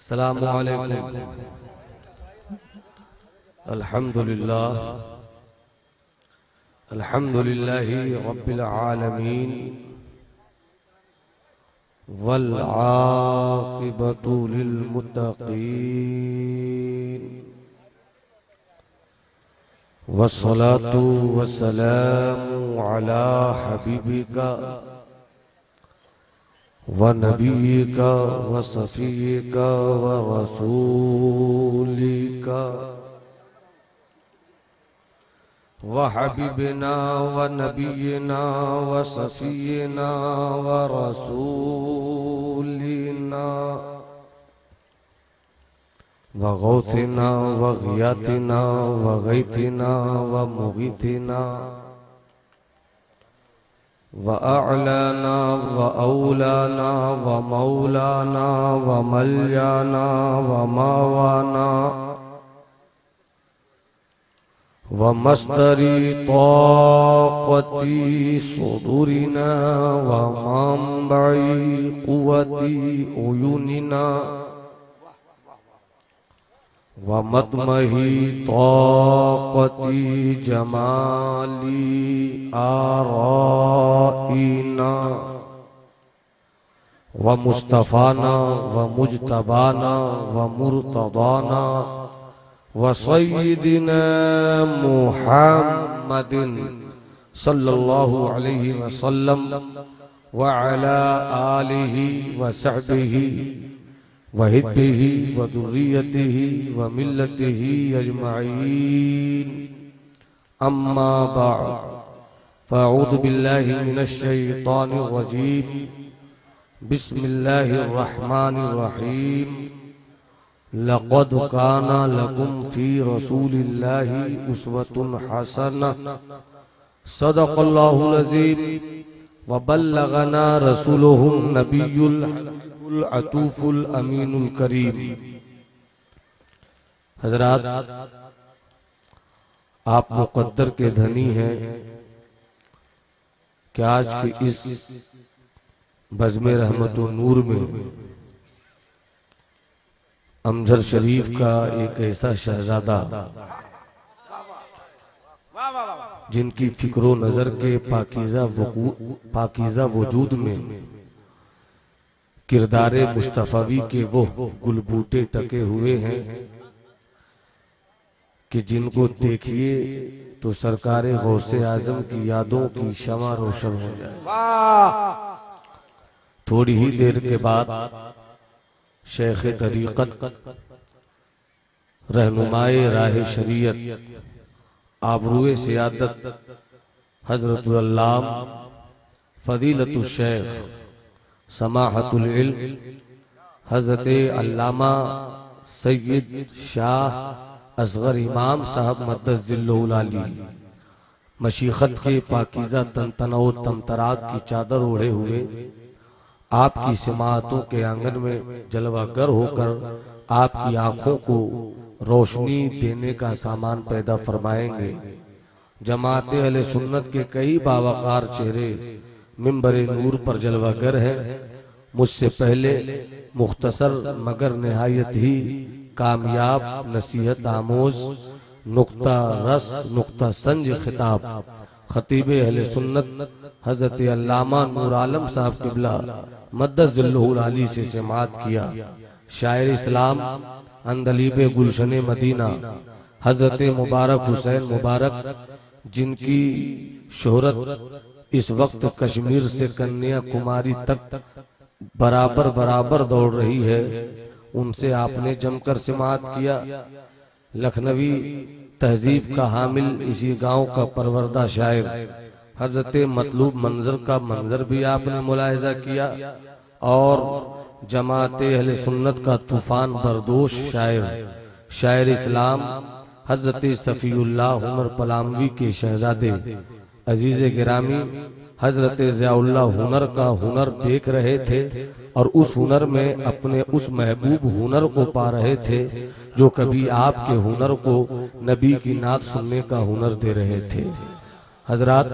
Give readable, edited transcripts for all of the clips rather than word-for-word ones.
अस्सलामु अलैकुम। अल्हम्दुलिल्लाह अल्हम्दुलिल्लाहि रब्बिल आलमीन वल आक़िबतु लिल मुत्तक़ीन वस्सलातु वस्सलामु अला हबीबिका व नबीका व सफ़ीका व रसूलिका व हबीबिना व नबीना व सफ़ीना व रसूलिना व गौथिना व गियाथिना व गैथिना व मुगीथिना व अअलाना व औलाना व मौलाना व मल्याना व मावाना व मस्तरी ताक़ती सुदूरिना व मंबई क़ुव्वती उयूनिना व मदमही ताक़ती जमाली आराइना व मुस्तफ़ाना व मुजतबाना व मुर्तदाना व सय्यिदिना मुहम्मदिन सल्लल्लाहु अलैहि वसल्लम व अला आलिहि व सहबिहि व हिब्बिहि व दुर्रियतिहि व मिल्लतिहि अजमईन। अम्मा बअद फ़अऊज़ु बिल्लाहि मिनश शैतानिर रजीम। बिस्मिल्लाहिर रहमानिर रहीम। लक़द काना लकुम फ़ी रसूलिल्लाहि उस्वतुन हसनह। सदक़ल्लाहुल अज़ीम व बल्लगना रसूलुहुन नबियुल अतूफुल अमीनुल करीम। हज़रात, आप मुक़द्दर के धनी हैं कि आज के इस बज़्म रहमत व नूर में अमजर शरीफ का एक ऐसा शहजादा जिनकी फिक्रो नजर के पाकीज़ा वजूद में किरदारे मुस्तफ़ावी के वो गुलबूटे टके हुए हैं कि जिनको देखिए तो सरकारे गौसे आजम की यादों की शमा रोशन हो जाए। थोड़ी ही देर के बाद शेख तरीक़त रहनुमाए राह शरीयत आबरूए सियादत हज़रतुल अल्लाम फ़दीलतुल शेख समाहतुल इल्म हज़रत अल्लामा सय्यद शाह असगर इमाम साहब मद्दज़िल्लुहुल आली मशीखत के पाकीज़ा तनतनो तमतराक की चादर ओढ़े हुए आपकी सिमातों के आंगन में जलवागर होकर आपकी आंखों को रोशनी देने का सामान पैदा फरमाएंगे। जमाते अहले सुन्नत के कई बावकार चेहरे मिंबरे नूर पर जलवागर है। मुझसे पहले मुख्तसर मगर निहायत ही कामयाब नसीहत आमोज नुक्ता रस नुक्ता संज खिताब खतीबे अहले सुन्नत हजरत अल्लामा नूर आलम साहब किबला मद्दज़िल्लुहुल आली से समाअत किया। शायर इस्लाम अंदलीबे गुलशने मदीना हजरत मुबारक हुसैन मुबारक जिनकी शोहरत इस वक्त कश्मीर से कन्याकुमारी तक बराबर बराबर दौड़ रही है, उनसे आपने जमकर समाअत किया। लखनवी तहजीब का हामिल इसी गांव का परवरदा शायर हजरत मतलूब मंजर का मंजर भी आपने मुलाहिजा किया और जमाते अहले सुन्नत का तूफान बरदोश शायर इस्लाम हजरत सफ़ीउल्लाह उमर पलामवी के शहजादे अजीज गिरामी हजरत ज़ियाउल्लाह हुनर का हुनर देख रहे थे और उस हुनर में अपने उस महबूब हुनर को पा रहे थे जो कभी आपके हुनर को नबी की नात सुनने का हुनर दे रहे थे। हजरात,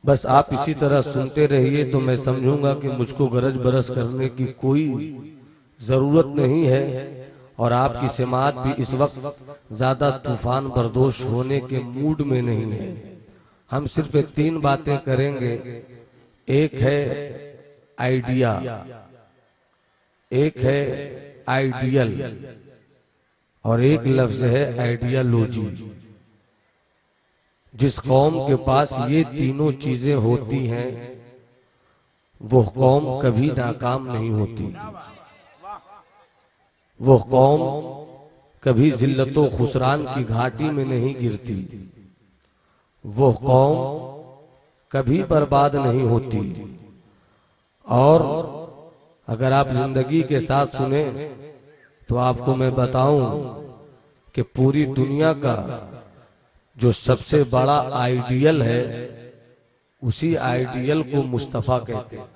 बस आप इसी तरह सुनते रहिए तो मैं समझूंगा कि मुझको गरज बरस करने की कोई जरूरत नहीं है और आपकी समात भी इस वक्त ज्यादा तूफान बर्दोश होने के मूड में नहीं है। हम सिर्फ 3 बातें करेंगे। एक है आइडिया, एक है आइडियल और एक लफ्ज है आइडियोलॉजी। जिस कौम के पास ये तीनों चीजें होती हैं वो कौम कभी नाकाम नहीं होती, वो कौम कभी जिल्लतो खुसरान की घाटी में नहीं गिरती, वो कौम कभी बर्बाद नहीं होती। और अगर आप जिंदगी के साथ सुने तो आपको मैं बताऊं कि पूरी दुनिया का जो सबसे बड़ा आइडियल है उसी आइडियल को मुस्तफा कहते हैं।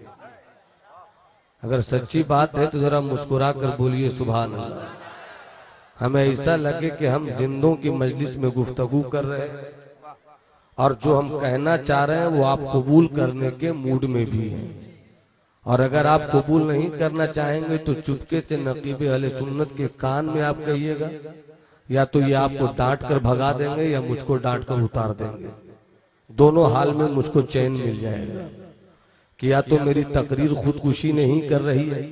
अगर सच्ची बात है तो जरा मुस्कुरा कर बोलिए सुभान अल्लाह। हमें ऐसा लगे कि हम जिंदों की मजलिस में गुफ्तगू कर रहे हैं और जो हम कहना चाह रहे हैं वो आप कबूल करने के मूड में भी हैं। और अगर आप कबूल नहीं करना चाहेंगे तो चुपके से नकीबे अहले सुन्नत के कान में आप कहिएगा, या तो ये आपको डांट कर भगा देंगे या मुझको डांट कर उतार देंगे। दोनों हाल में मुझको चैन मिल जाएगा कि या तो मेरी तकरीर खुदकुशी नहीं कर रही है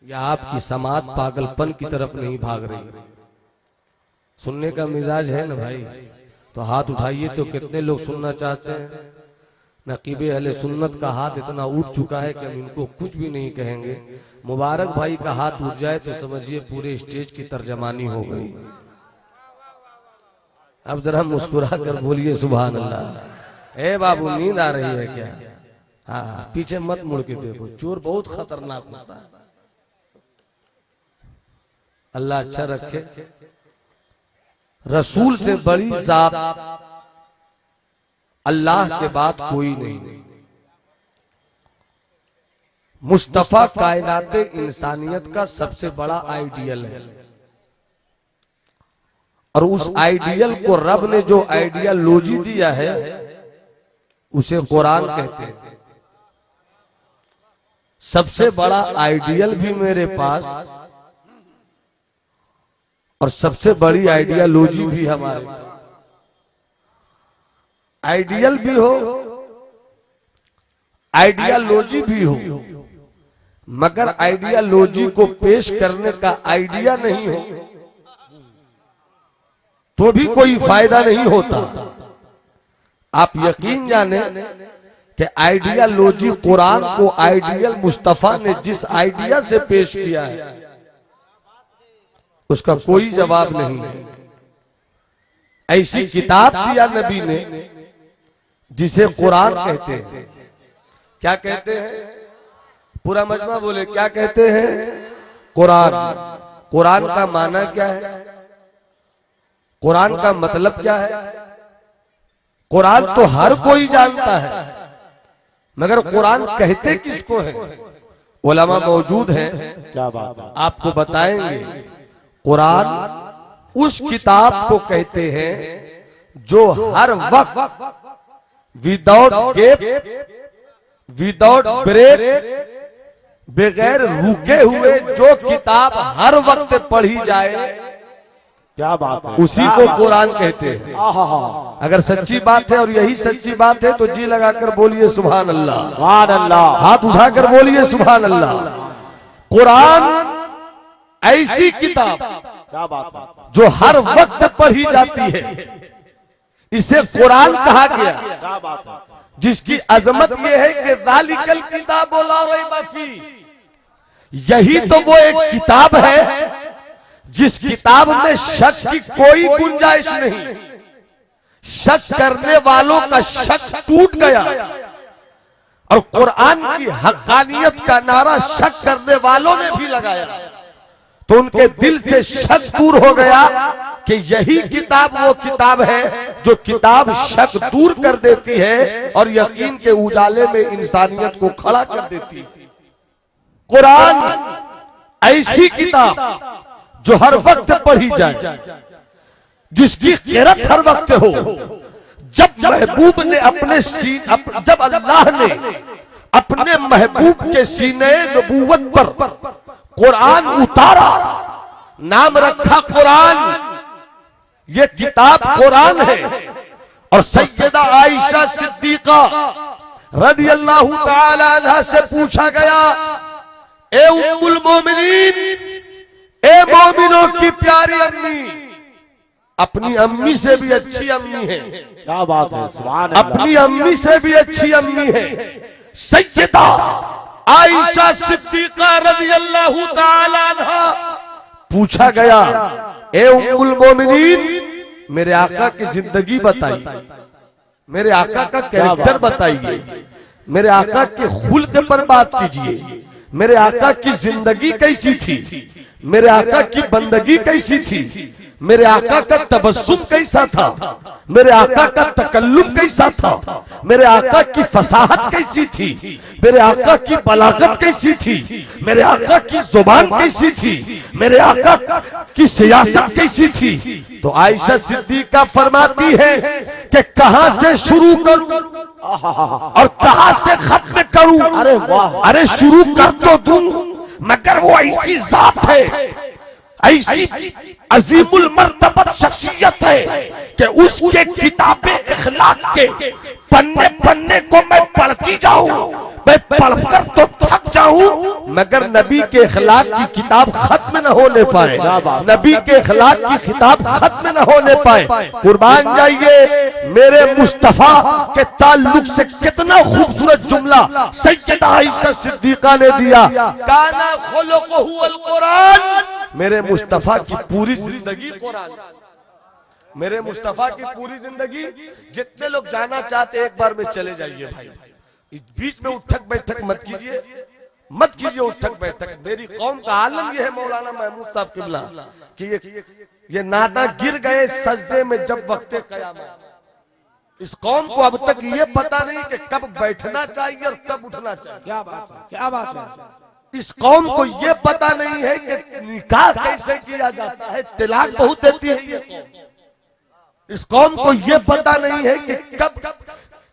या आपकी समात पागलपन की तरफ नहीं भाग रही। सुनने का मिजाज है ना भाई, तो हाथ उठाइए। तो कितने लोग सुनना चाहते हैं? नकीबे अहले सुन्नत का हाथ इतना उठ चुका है कि हम इनको कुछ भी नहीं कहेंगे। मुबारक भाई का हाथ उठ जाए तो समझिए पूरे स्टेज की तर्जमानी हो गई। अब जरा मुस्कुरा कर बोलिए सुभान अल्लाह। ए बाबू नींद आ रही है क्या? हाँ, पीछे मत मुड़ के देखो, चोर बहुत खतरनाक होता है। अल्लाह अच्छा रखे। रसूल से बड़ी जात अल्लाह के बाद कोई नहीं। मुस्तफा कायनाते इंसानियत का सबसे बड़ा आइडियल है और उस आइडियल को रब ने जो आइडियोलॉजी दिया है उसे कुरान कहते हैं। सबसे बड़ा आइडियल भी मेरे पास और सबसे बड़ी आइडियोलॉजी भी हमारे पास। आइडियल भी हो, आइडियोलॉजी भी हो, मगर आइडियोलॉजी को पेश करने का आइडिया नहीं हो तो भी कोई फायदा नहीं होता। आप यकीन जाने कि आइडियोलॉजी कुरान को आइडियल मुस्तफा ने जिस आइडिया से पेश किया है उसका कोई जवाब नहीं है। ऐसी किताब दिया नबी ने जिसे कुरान कहते हैं। क्या कहते हैं? पूरा मजमा बोले क्या कहते हैं? कुरान। कुरान का माना क्या है? कुरान का मतलब क्या है? कुरान तो हर कोई जानता है, मगर कुरान कहते किसको है? उलमा मौजूद हैं, क्या बात है, आपको बताएंगे। कुरान उस किताब को कहते हैं जो हर वक्त विदाउट गैप, विदाउट ब्रेक, बगैर रुके हुए जो किताब हर वक्त पढ़ी जाए, क्या बात है, उसी को कुरान कहते हैं। अगर सच्ची बात है और यही सच्ची बात है तो जी लगाकर बोलिए सुभान अल्लाह, सुभान अल्लाह, हाथ उठाकर बोलिए सुभान अल्लाह। कुरान ऐसी किताब, क्या बात है, जो हर वक्त पढ़ी जाती है, इसे कुरान कहा गया। क्या बात है, जिसकी अजमत यह है कि ज़ालिकल किताबु ला रैब फीह, यही तो वो एक किताब है जिस किताब में शक की कोई गुंजाइश नहीं। शक करने वालों का शक टूट गया और कुरान की हक्कानियत का नारा शक करने वालों ने भी लगाया तो उनके दिल से शक दूर हो गया कि यही किताब वो किताब है जो किताब शक दूर कर देती है और यकीन के उजाले में इंसानियत को खड़ा कर देती है। कुरान ऐसी किताब जो हर वक्त पढ़ी जाए, जिसकी क़िरात हर वक्त हो। जब महबूब ने अपने जब अल्लाह ने अपने महबूब के सीने नबूवत पर कुरान उतारा, नाम रखा कुरान, ये किताब कुरान है। और सैयदा आयशा सिद्दीका रज़ी अल्लाहु ताला अन्हा से पूछा गया, ए उम्मुल मोमिनीन, ए मोमिनों की प्यारी अम्मी, अपनी अम्मी से भी अच्छी अम्मी है। क्या बात है, सुभान अल्लाह। अपनी अम्मी से भी अच्छी अम्मी है सैयदा आयशा सिद्दीका रज़ी अल्लाहु ताला अन्हा। पूछा गया, ए उम्मुल मोमिनीन, मेरे आका की जिंदगी बताइए, मेरे आका का कैरेक्टर बताइए, मेरे आका के खुल्क पर बात कीजिए, मेरे आका की जिंदगी कैसी थी, मेरे आका की बंदगी कैसी थी, मेरे आका का तबस्सुम कैसा था, मेरे आका का तकल्लुम कैसा था, मेरे आका की फसाहत कैसी थी, मेरे आका की बलागत कैसी थी, मेरे आका की जुबान कैसी थी, मेरे आका की सियासत कैसी थी। तो आयशा सिद्दीका फरमाती है कि कहां से शुरू करूं और कहां से खत्म करूं। अरे वाह, अरे शुरू कर तो दूं, मगर वो ऐसी जात है, ऐसी अजीमुल मर्तबत शख्सियत है कि उसके किताबे इखलाक के पन्ने पन्ने को मैं पढ़ती जाऊं, मैं पढ़कर तो थक जाऊं, मगर नबी के इखलाक की किताब खत्म न होने पाए, नबी के इखलाक की किताब खत्म न होने पाए। कुर्बान जाइए, मेरे मुस्तफा के ताल्लुक से कितना खूबसूरत जुमला सैयदा आयशा सिद्दीका ने दिया, काना खुलुकुहु अल कुरान, मेरे मुस्तफा की पूरी जिंदगी कुरान, मेरे मुस्तफा की पूरी जिंदगी। जितने लोग जाना चाहते एक बार में चले जाइए भाई, इस बीच में उठक बैठक मत कीजिए, मत कीजिए उठक बैठक। मेरी कौम का आलम यह है मौलाना महमूद साहब किबला कि ये नाना गिर गए सजदे में जब वक्ते कयामत। इस कौम को अब तक ये पता नहीं कि कब बैठना चाहिए और कब उठना चाहिए। क्या बात है, क्या बात है। इस कौम को ये पता नहीं है कि निकाह कैसे किया जाता है, तलाक बहुत देती है ये कौम। इस कौम को ये पता नहीं है कि कब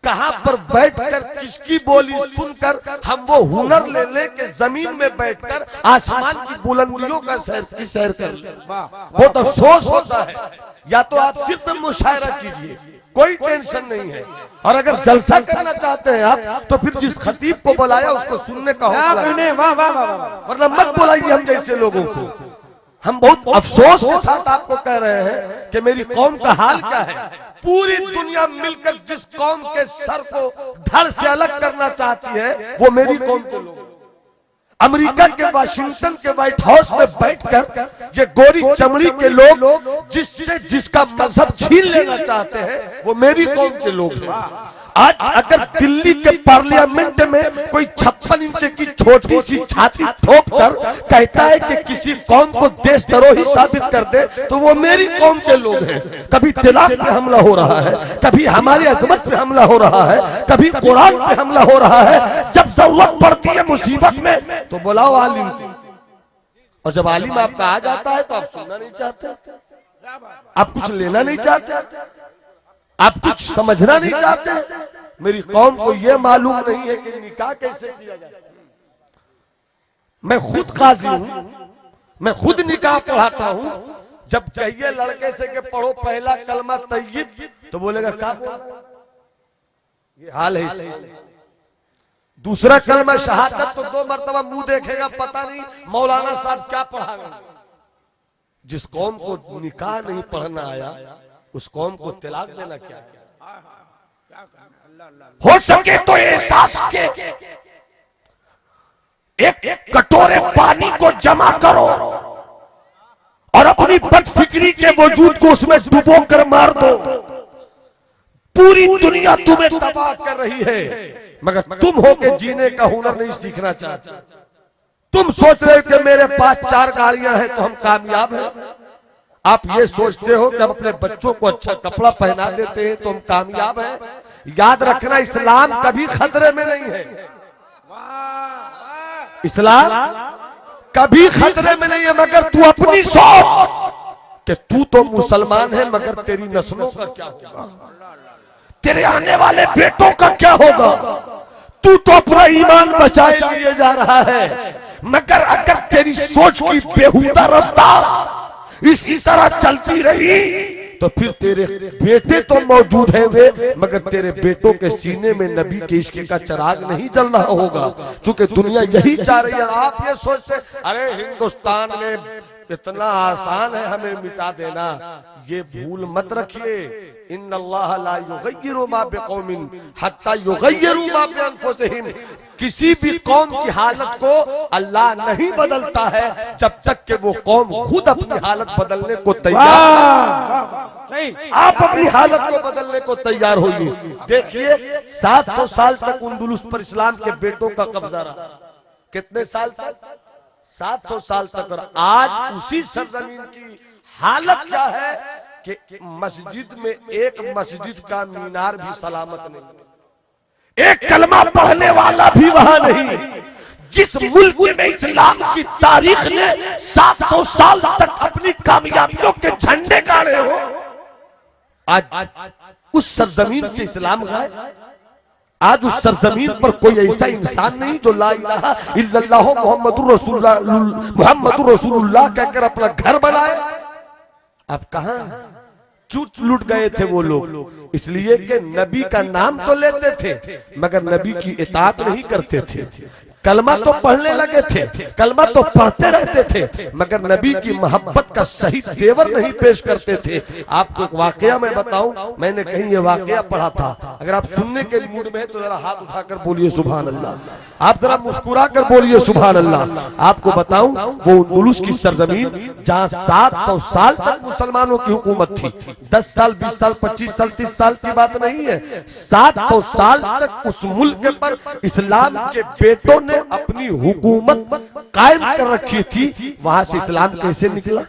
कहां पर बैठकर किसकी बोली सुनकर हम वो हुनर ले ले के जमीन में बैठकर आसमान की बुलंदियों का सैर कर ले। बहुत अफसोस होता है। या तो आप सिर्फ मुशायरा कीजिए, कोई टेंशन नहीं है, और अगर जलसा करना चाहते हैं आप तो फिर जिस खतीब को बुलाया उसको सुनने का हौसला, वरना मत बुलाइए हम जैसे लोगों को। हम बहुत अफसोस के साथ आपको कह रहे हैं कि मेरी कौम का हाल क्या है। पूरी दुनिया मिलकर जिस कौम के सर को धड़ से अलग करना चाहती है वो मेरी कौम के लोग। अमेरिका के वाशिंगटन के व्हाइट हाउस में बैठकर ये गोरी चमड़ी के लोग जिससे जिसका मजहब छीन लेना चाहते हैं वो मेरी कौम के लोग हैं। आज अगर दिल्ली के पार्लियामेंट में कोई 56 इंच की छोटी सी छाती ठोक कर कहता है कि किसी कौम को देशद्रोही साबित कर दे तो वो मेरी कौम के लोग हैं। कभी तिलाक पे हमला हो रहा है, कभी हमारी अजमत पे हमला हो रहा है, कभी कुरान पे हमला हो रहा है। जब जरूरत पड़ती है मुसीबत में तो बुलाओ आलिम, और जब आलिम आपका आ जाता है तो आप सुनना नहीं चाहते, आप कुछ लेना नहीं चाहते, आप कुछ समझना नहीं चाहते। मेरी कौम को यह मालूम नहीं है कि निकाह कैसे किया जाए। मैं खुद काजी हूं, मैं खुद निकाह पढ़ाता हूं। जब कहिए लड़के से कि पढ़ो पहला कलमा तय्यब तो बोलेगा क्या बोल, ये हाल है। दूसरा कलमा शहादत तो 2 मरतबा मुंह देखेगा, पता नहीं मौलाना साहब क्या पढ़ा रहे। जिस कौम को निकाह नहीं पढ़ना आया उस कौम को तलाक देना क्या है। हो सके तो एहसास के एक कटोरे पानी को जमा करो और अपनी बदफिक्री के वजूद को उसमें डुबो कर मार दो। पूरी दुनिया तुम्हें तबाह कर रही है मगर तुम हो के जीने का हुनर नहीं सीखना चाहते। तुम सोच रहे हो कि मेरे पास 4 गाड़ियां हैं तो हम कामयाब हैं। आप ये सोचते हो कि हम अपने बच्चों को अच्छा कपड़ा पहना देते हैं तो हम कामयाब हैं। याद रखना, इस्लाम कभी खतरे में नहीं है। इस्लाम कभी खतरे में नहीं है, मगर तू अपनी सोच कि तू तो मुसलमान है मगर तेरी नस्लों का क्या होगा, तेरे आने वाले बेटों का क्या होगा। तू तो अपना ईमान बचाए लिए जा रहा है मगर अगर तेरी सोच की बेहुदा रफ्तार इसी तरह चलती रही तो फिर तेरे बेटे तो मौजूद हैं वे, मगर तेरे बेटों के सीने में नबी के इश्क का चिराग नहीं जल रहा होगा। चूंकि दुनिया यही चाह रही है। आप ये सोचते अरे हिंदुस्तान में इतना आसान है हमें मिटा देना, ये भूल मत रखिए। इन्नल्लाह ला युगय्यिरु मा बिकौमिन हत्ता युगय्यिरु मा बिअनफुसिहिम। किसी भी कौम की हालत को अल्लाह नहीं बदलता है जब तक कि वो कौम खुद अपनी हालत बदलने को तैयार। आप अपनी हालत को बदलने को तैयार होइए। देखिए 700 साल तक अंदलुस पर इस्लाम के बेटों का कब्जा रहा। कितने साल तक? 700 साल तक। और आज उसी सरजमीन की हालत क्या है कि मस्जिद में एक मस्जिद का मीनार भी सलामत नहीं, एक कलमा पढ़ने वाला भी वहां नहीं। जिस मुल्क में इस्लाम की तारीख ने 700 साल तक अपनी कामयाबियों के झंडे गाड़े हो, आज उस सरजमीन से इस्लाम गाए। आज उस सरजमीन पर कोई ऐसा इंसान नहीं जो ला इलाहा इल्लल्लाह मुहम्मदुर रसूलुल्लाह कहकर अपना घर बनाए। अब कहां क्यों लुट गए थे वो लोग? इसलिए कि नबी का नाम तो लेते थे मगर नबी की इताअत नहीं करते थे। कलमा तो पढ़ने लगे थे, कलमा तो पढ़ते रहते थे, मगर नबी की मोहब्बत का सही तेवर नहीं पेश करते थे। आपको एक वाकया मैं बताऊं, मैंने कहीं ये वाकया पढ़ा था। अगर आप सुनने के मूड में है तो जरा हाथ उठाकर बोलिए सुभान अल्लाह। आप जरा मुस्कुरा कर बोलिए सुभान अल्लाह। आपको बताऊं वो अंदलुस की सरजमीन जहां 700 साल तक मुसलमानों की हुकूमत थी। 10 साल 20 साल 25 साल 30 साल की बात नहीं है, 700 साल तक उस मुल्क पर इस्लाम के बेटों ने अपनी हुकूमत कायम कर रखी थी। वहां से इस्लाम कैसे निकला,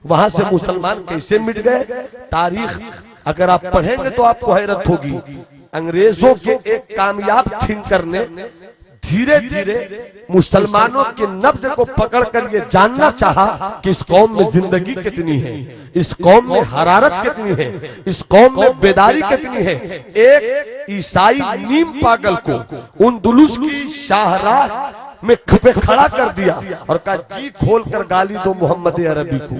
वहां से मुसलमान कैसे मिट गए? तारीख अगर आप पढ़ेंगे तो आपको हैरत होगी। अंग्रेजों के एक कामयाब थिंकर ने धीरे धीरे मुसलमानों के नब्ज को पकड़कर ये जानना चाहा कि इस कौम में जिंदगी कितनी है, इस कौम में हरारत कितनी है, इस कौम में बेदारी कितनी है। एक ईसाई नीम पागल को अंदलुस की शाहराह में खड़ा कर दिया और कहा जी खोल कर गाली दो मोहम्मद अरबी को,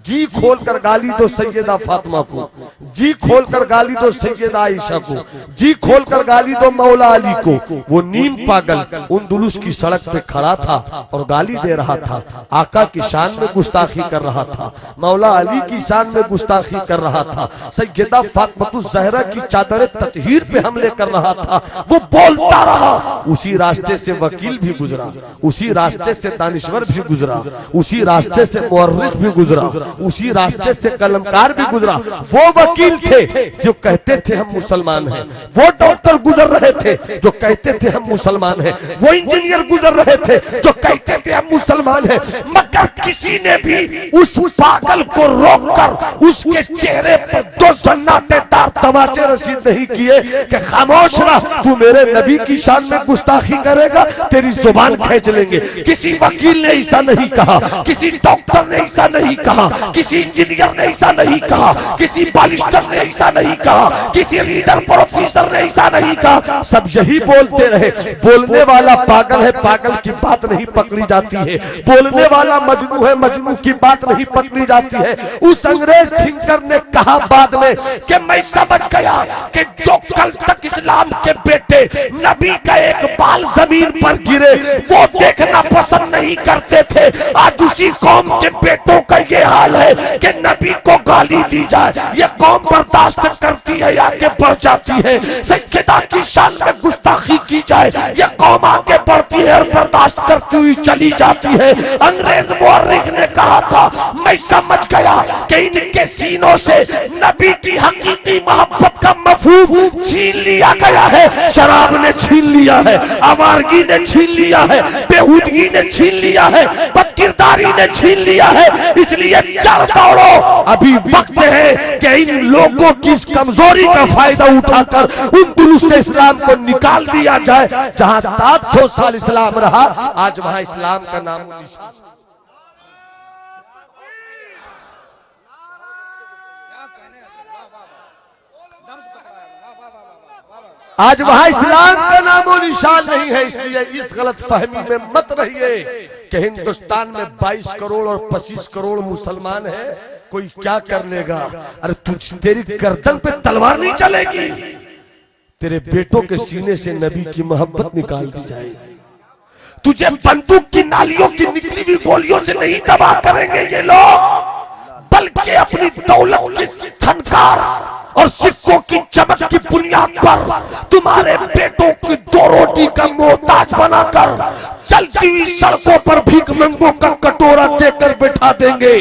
जी खोल कर गाली दो सैयदा फातिमा को, जी खोल कर गाली दो सैयदा आयशा को, जी खोल कर गाली दो मौला अली को। वो नीम पागल अंदलुस की सड़क पे खड़ा था और गाली दे रहा था। आका की शान में गुस्ताखी कर रहा था, मौला अली की शान में गुस्ताखी कर रहा था, सैयदा फातिमा ज़हरा की चादर ततहीर पे हमले कर रहा था। वो बोलता रहा। उसी रास्ते से वकील भी गुजरा, उसी रास्ते से दानिश्वर भी गुजरा, उसी रास्ते से मुअर्रिख भी गुजरा, उसी रास्ते से कलमकार भी गुजरा। वो वकील थे जो कहते थे हम मुसलमान हैं, वो डॉक्टर गुजर रहे थे जो कहते थे हम मुसलमान हैं, वो इंजीनियर गुजर रहे थे जो कहते थे हम मुसलमान हैं, मगर किसी ने भी उस पागल को रोककर उसके चेहरे पर 2 सन्नाटेदार तमाचे रसीद नहीं किए कि खामोश रह, तू मेरे नबी की शान में गुस्ताखी करेगा तेरी जुबान खींच लेंगे। किसी वकील ने ऐसा नहीं कहा, किसी डॉक्टर ने ऐसा नहीं कहा, किसी इंजीनियर ने ऐसा नहीं कहा, किसी बालिस्टर ने ऐसा नहीं कहा, किसी रीडर प्रोफेसर ने ऐसा नहीं कहा। सब यही बोलते रहे। बोलने वाला पागल है, पागल की बात नहीं पकड़ी जाती है। बोलने वाला मजनू है, मजनू की बात नहीं पकड़ी जाती है। उस अंग्रेज थिंकर ने कहा बाद में कि मैं समझ गया कि जो कल तक इस्लाम के बेटे नबी का एक बाल जमीन पर गिरे वो देखना पसंद नहीं करते थे, आज उसी कौम के बेटों का ये हाल है कि नबी को गाली दी जाए ये कौम बर्दाश्त करती है, आगे बढ़ जाती है। सैयदा की शान में गुस्ताखी की जाए ये कौम आगे बढ़ती है और बर्दाश्त करती हुई चली जाती है। अंग्रेज मुअर्रिख ने कहा था मैं समझ गया कि इनके सीनों से नबी की हकीकी मोहब्बत का मफहूम छीन लिया गया है। शराब ने छीन लिया है, आवारगी ने छीन लिया है, बेहूदगी ने छीन लिया है, बदकिरदारी ने छीन लिया है। इसलिए चल दौड़ो, अभी वक्त है कि इन लोगों की इस कमजोरी का फायदा उठाकर अंदलुस से इस्लाम को निकाल दिया जाए। जहां 700 साल इस्लाम रहा, आज वहां इस्लाम का नाम निशान। आज वहां इस्लाम का नामो निशान नहीं है। इसलिए इस गलत फहमी में मत रहिए कि हिंदुस्तान में 22 करोड़ और 25 करोड़ मुसलमान है, कोई क्या कर लेगा। अरे तेरी गर्दन पे तलवार नहीं चलेगी, तेरे बेटों के सीने से नबी की मोहब्बत निकाल दी जाएगी। तुझे बंदूक की नालियों की निकली हुई गोलियों से नहीं तबाह करेंगे ये लोग, बल्कि अपनी दौलत की छनकार और सिक्कों की चमक की बुनियाद पर तुम्हारे बेटों की 2 रोटी का मोहताज बनाकर चलती हुई सड़कों पर भीख मंगों का कटोरा देकर बैठा देंगे।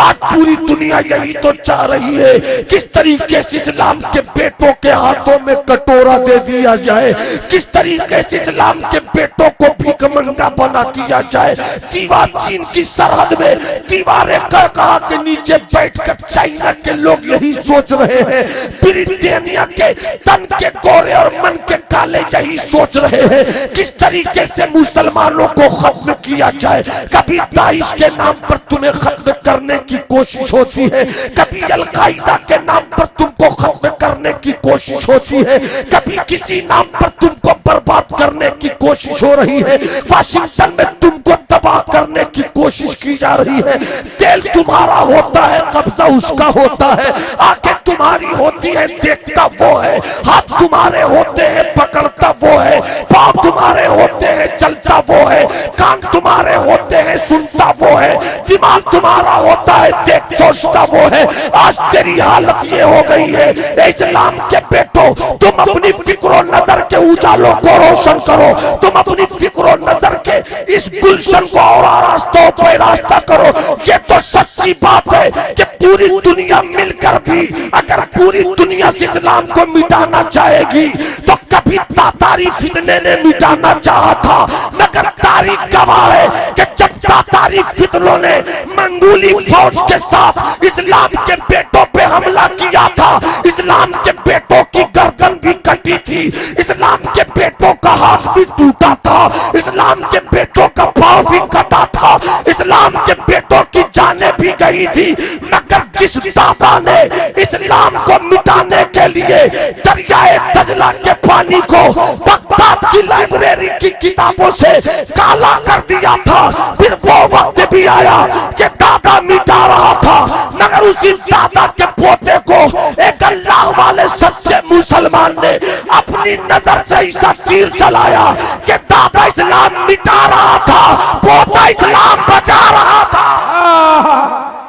आज पूरी दुनिया यही तो चाह रही है, किस तरीके से इस्लाम के बेटों के हाथों में कटोरा दे दिया जाए, किस तरीके से इस्लाम के बेटों को भीख मंगा बना दिया जाए। दीवार चीन की सरहद में दीवारें कहा के नीचे बैठकर चाइना के लोग यही सोच रहे हैं, ब्रिटेनिया के तन के गोरे और मन के काले यही सोच रहे हैं किस तरीके से मुसलमानों को खत्म किया जाए। कभी दाइश के नाम पर तुम्हें खत्म करने की कोशिश होती है, कभी अल-कायदा के नाम पर तुमको खत्म करने की कोशिश होती है, कभी किसी नाम पर तुमको बर्बाद करने की कोशिश हो रही है। वाशिंगटन में तुमको तबाह करने की कोशिश की जा रही है। तेल तुम्हारा होता है, कब्जा उसका होता है, आंखें तुम्हारी होती है, देखता वो है, हाथ तुम्हारे होते हैं, पकड़ता वो है, पांव तुम्हारे होते हैं, चलता वो है, कान तुम्हारे होते हैं, सुनता वो है, दिमाग तुम्हारा होता है, देख सोचता वो है। आज तेरी हालत ये हो गई है। इस्लाम के बेटो, तुम अपनी फिक्र नजर के उजालों को रोशन करो, तुम अपनी फिक्र नजर के इस गुलशन को और रास्तों पे रास्ता करो। ये तो सच्ची बात है कि पूरी दुनिया मिलकर भी अगर पूरी दुनिया से इस्लाम को मिटाना चाहेगी तो कभी तातारी फितने ने मिटाना चाहा था, मगर तारीख गवाह है कि जब तातारी फितनों ने मंगोली फौज के साथ इस्लाम के बेटों पे हमला किया था, इस्लाम के बेटों की गर्दन भी कटी थी, इस्लाम के बेटों का हाथ भी टूटा था, इस्लाम के बेटों का पांव भी कटा था, इस्लाम के बेटों की जाने भी गई थी, मगर जिस दादा ने इस्लाम को मिटाने के लिए दरियाए दजला के पानी को बगदाद की लाइब्रेरी की किताबों से काला कर दिया था, फिर वो वक्त भी आया कि दादा मिटा रहा था, मगर उसी दादा के पोते को एक अल्लाह वाले सच्चे मुसलमान ने अपनी नजर से ऐसा तीर चलाया कि दादा इस्लाम मिटा रहा था, पोता इस्लाम बचा रहा था।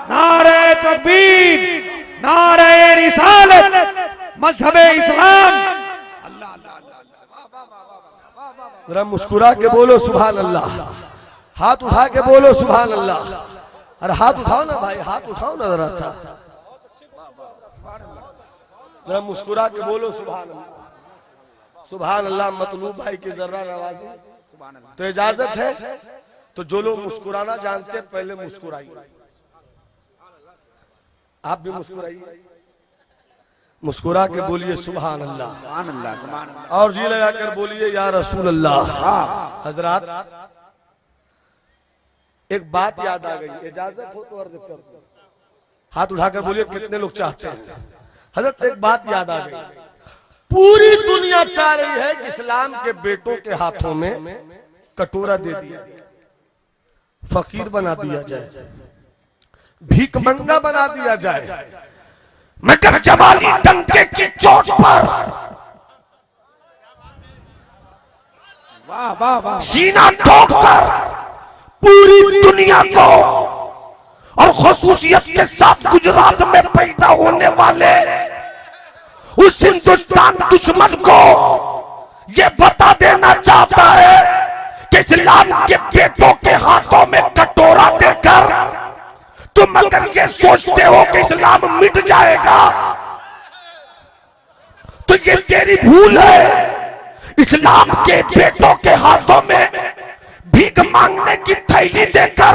नारे तकबीर, नारे रिसालत, मजहबे इस्लाम। जरा मुस्कुरा के बोलो सुभान अल्लाह, हाथ उठा के बोलो सुभान अल्लाह। अरे हाथ उठाओ ना भाई, हाथ उठाओ ना जरा सा, जरा मुस्कुरा के बोलो सुभान अल्लाह। सुभान अल्लाह। मतलूब भाई की जर्रा नवाजी, तो इजाजत है तो जो लोग मुस्कुराना जानते पहले मुस्कुराइए, आप भी मुस्कुराइए, मुस्कुरा के बोलिए सुभान अल्लाह, सुभान अल्लाह, सुभान अल्लाह, और जी लगाकर बोलिए या रसूल अल्लाह। हजरात एक बात याद आ गई, इजाजत हो तो अर्ज कर, हाथ उठाकर बोलिए कितने लोग चाहते हैं। हजरत एक बात याद आ गई, पूरी दुनिया चाह रही है कि इस्लाम के बेटों के हाथों में कटोरा दे दिया जाए, फकीर बना दिया जाए, भीख मंगा बना दिया जाए, मगर जवाली डंके की चोट पर वाह वाह वाह, सीना ठोककर पूरी दुनिया को और खुसूसियत के साथ गुजरात में पैदा होने वाले उस हिंदुस्तान दुश्मन को यह बता देना चाहता है कि इस्लाम के बेटों के हाथों में कटोरा देकर तुम अगर ये सोचते हो कि इस्लाम मिट जाएगा तो ये तेरी भूल है। इस्लाम के बेटों के हाथों में भीख मांगने की थैली देकर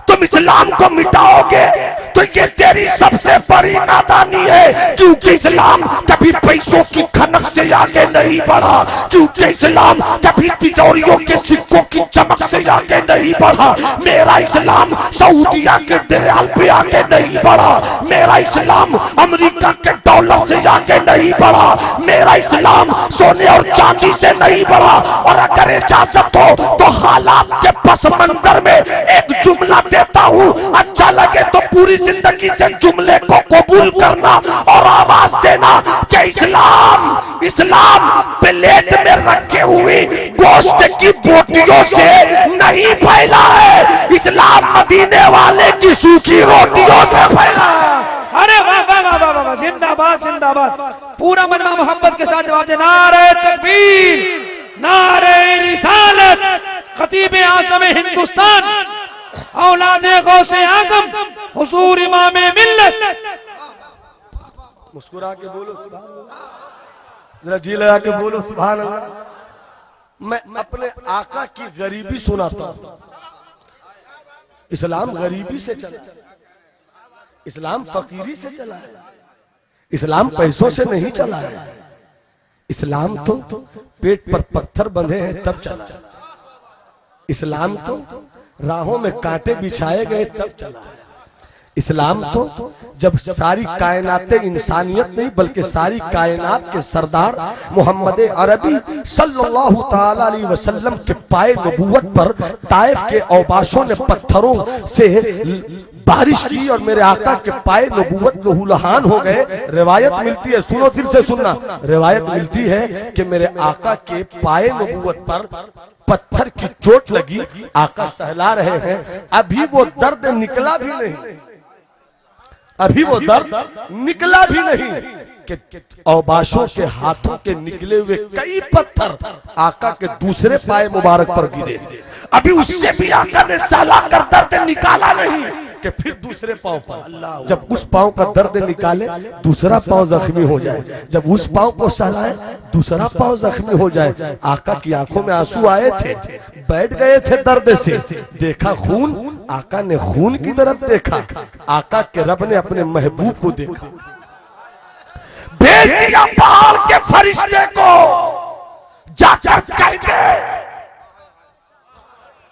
तुम इस्लाम को मिटाओगे तो ये तेरी सबसे बड़ी नादानी है, क्योंकि इस्लाम कभी पैसों की खनक से आगे नहीं बढ़ा, क्योंकि इस्लाम कभी तिजोरियों के सिक्कों की चमक से आगे नहीं बढ़ा। मेरा इस्लाम सऊदिया के दरियाल पे आगे नहीं बढ़ा, मेरा इस्लाम अमेरिका के डॉलर से आगे नहीं बढ़ा, मेरा इस्लाम सोने और चांदी से नहीं बढ़ा। और अगर इजाजत हो तो हालात के पस मंजर में एक जुमला देता हूँ, अच्छा लगे तो पूरी जिंदगी से जुमले को कबूल करना और आवाज देना कि इस्लाम इस्लाम प्लेट में रखे हुए गोश्त की बोटियों से नहीं फैला है, इस्लाम मदीने वाले की सूखी रोटियों से फैला है। अरे वाह वाह वाह वाह वाह, जिंदाबाद जिंदाबाद। पूरा मजमा मोहब्बत के साथ जवाब दे, नारे तकबीर, नारे रिसालत, खतीब आज़म हिंदुस्तान, औलादे गौसे आज़म, हुजूर इमामे मिल्लत। मुस्कुरा के बोलो सुभान अल्लाह, जरा जी लगा के बोलो सुभान अल्लाह। मैं अपने आका की गरीबी सुनाता हूं। इस्लाम गरीबी से चला, इस्लाम फकीरी से चला है, इस्लाम पैसों से नहीं चला है। इस्लाम तो पेट पर पत्थर बंधे हैं तब चला, इस्लाम तो राहों में कांटे बिछाए गए तब चला। इस्लाम तो जब सारी कायनात इंसानियत नहीं बल्कि सारी कायनात के सरदार मोहम्मद अरबी सल्लल्लाहु ताला अलैहि वसल्लम के पाए नबूवत पर ताइफ के औबाशों ने पत्थरों से बारिश की और मेरे आका के पाए नबूवत लहूलुहान हो गए। रिवायत मिलती है, सुनो दिल से सुनना, रिवायत मिलती है कि मेरे आका के पाए नबूवत पर पत्थर की चोट लगी, आका सहला रहे हैं, अभी वो दर्द निकला भी नहीं, अभी वो दर्द निकला भी नहीं कि औबाशों के हाथों के निकले हुए कई पत्थर आका के दूसरे पाए मुबारक पर गिरे। अभी उससे भी आका ने सहला कर दर्द निकाला नहीं कि फिर दूसरे पांव पर, जब उस पांव का दर्द निकाले दूसरा पांव जख्मी हो जाए, जब उस पांव को सहलाए दूसरा पांव जख्मी हो जाए। आका की आंखों में आंसू आए थे, बैठ गए थे दर्द से, देखा खून, आका ने खून की तरफ देखा, आका के रब ने अपने महबूब को देखा, भेज दिया पहाड़ के फरिश्ते को, जाकर कह दे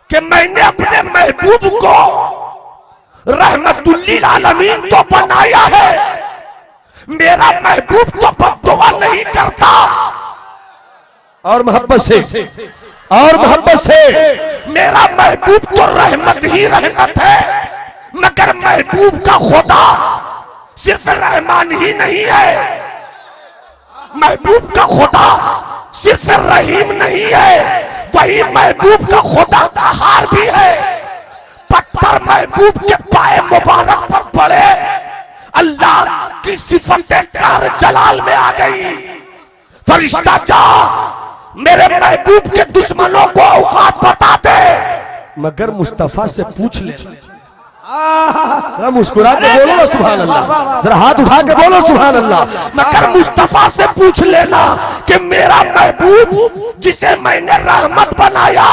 कि मैंने अपने महबूब को रहमतुल्लिल आलमीन तो बनाया है, मेरा महबूब तो बद्दुआ नहीं करता। और मोहब्बत से, और मोहब्बत से, मेरा महबूब तो रहमत ही रहमत है, मगर महबूब का खुदा सिर्फ रहमान ही नहीं है, महबूब का खुदा सिर्फ रहीम नहीं है, वही महबूब का खुदा कहार भी है। पत्थर महबूब के पाए मुबारक पर पड़े, अल्लाह की सिफतें कार जलाल में आ गई। फरिश्ता जा मेरे महबूब के दुश्मनों को औकात बता दे, मगर मुस्तफा से पूछ ले। जरा मुस्कुरा के बोलो ना सुभान अल्लाह, जरा हाथ उठा के बोलो सुभान अल्लाह। मगर मुस्तफा से पूछ लेना कि मेरा महबूब जिसे मैंने रहमत बनाया,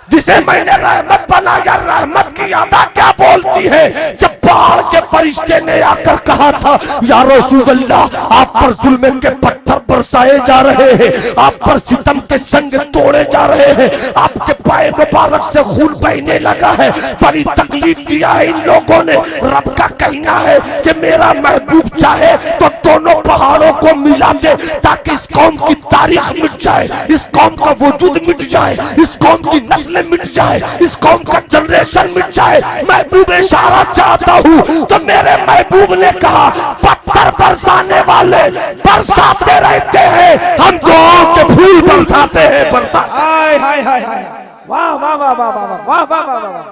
जिसे मैंने रहमत बनाया, रहमत की अदा क्या बोलती है। जब पहाड़ के फरिश्ते ने आकर कहा था या रसूल अल्लाह, आप पर जुल्म के पत्थर बरसाए जा रहे हैं, आप पर सितम के संग तोड़े जा रहे हैं, आपके पाए मुबारक से खून बहने लगा है, बड़ी तकलीफ दिया है इन लोगों ने। रब का कहना है कि मेरा महबूब चाहे तो दोनों पहाड़ों को मिला दे ताकि इस कौम की तारीख मिट जाए, इस कौम का वजूद मिट जाए, इस कौम की नस्लें मिट जाए, इस कौम का जनरेशन मिट जाए। महबूब इशारा चाहता हूँ तो मेरे महबूब ने कहा पत्थर बरसाने वाले बरसाते रहते हैं, हम दुआओं के फूल बरसाते हैं, बरसाते। हाय हाय हाय हाय, वाह वाह वाह वाह वाह वाह वाह वाह वाह,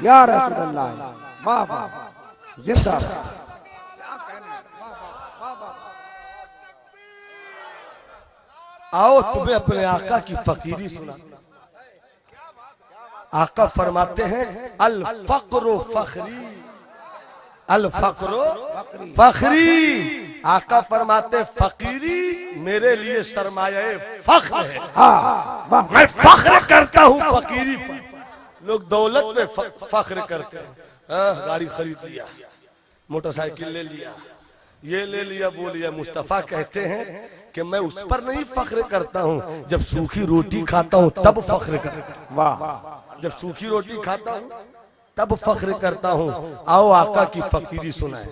या रसूल अल्लाह, वाह वाह, जिंदाबाद। आओ तुम्हें अपने आका की फकीरी सुना। आका फरमाते हैं अल फक्रो फखरी, अल फक्रो फखरी, आका फरमाते फकीरी मेरे लिए सरमाया फख्र है। मैं फख्र करता हूँ फकीरी पर। लोग दौलत पे फख्र करते हैं, गाड़ी खरीद लिया, मोटरसाइकिल ले लिया, ये ले लिया, वो लिया। मुस्तफा कहते हैं कि मैं उस पर नहीं फख्र करता हूँ, जब सूखी रोटी खाता हूँ तब फख्र करता हूँ। वाह, जब सूखी रोटी खाता हूँ तब फख्र करता हूँ। आओ आका की फकीरी सुनाए।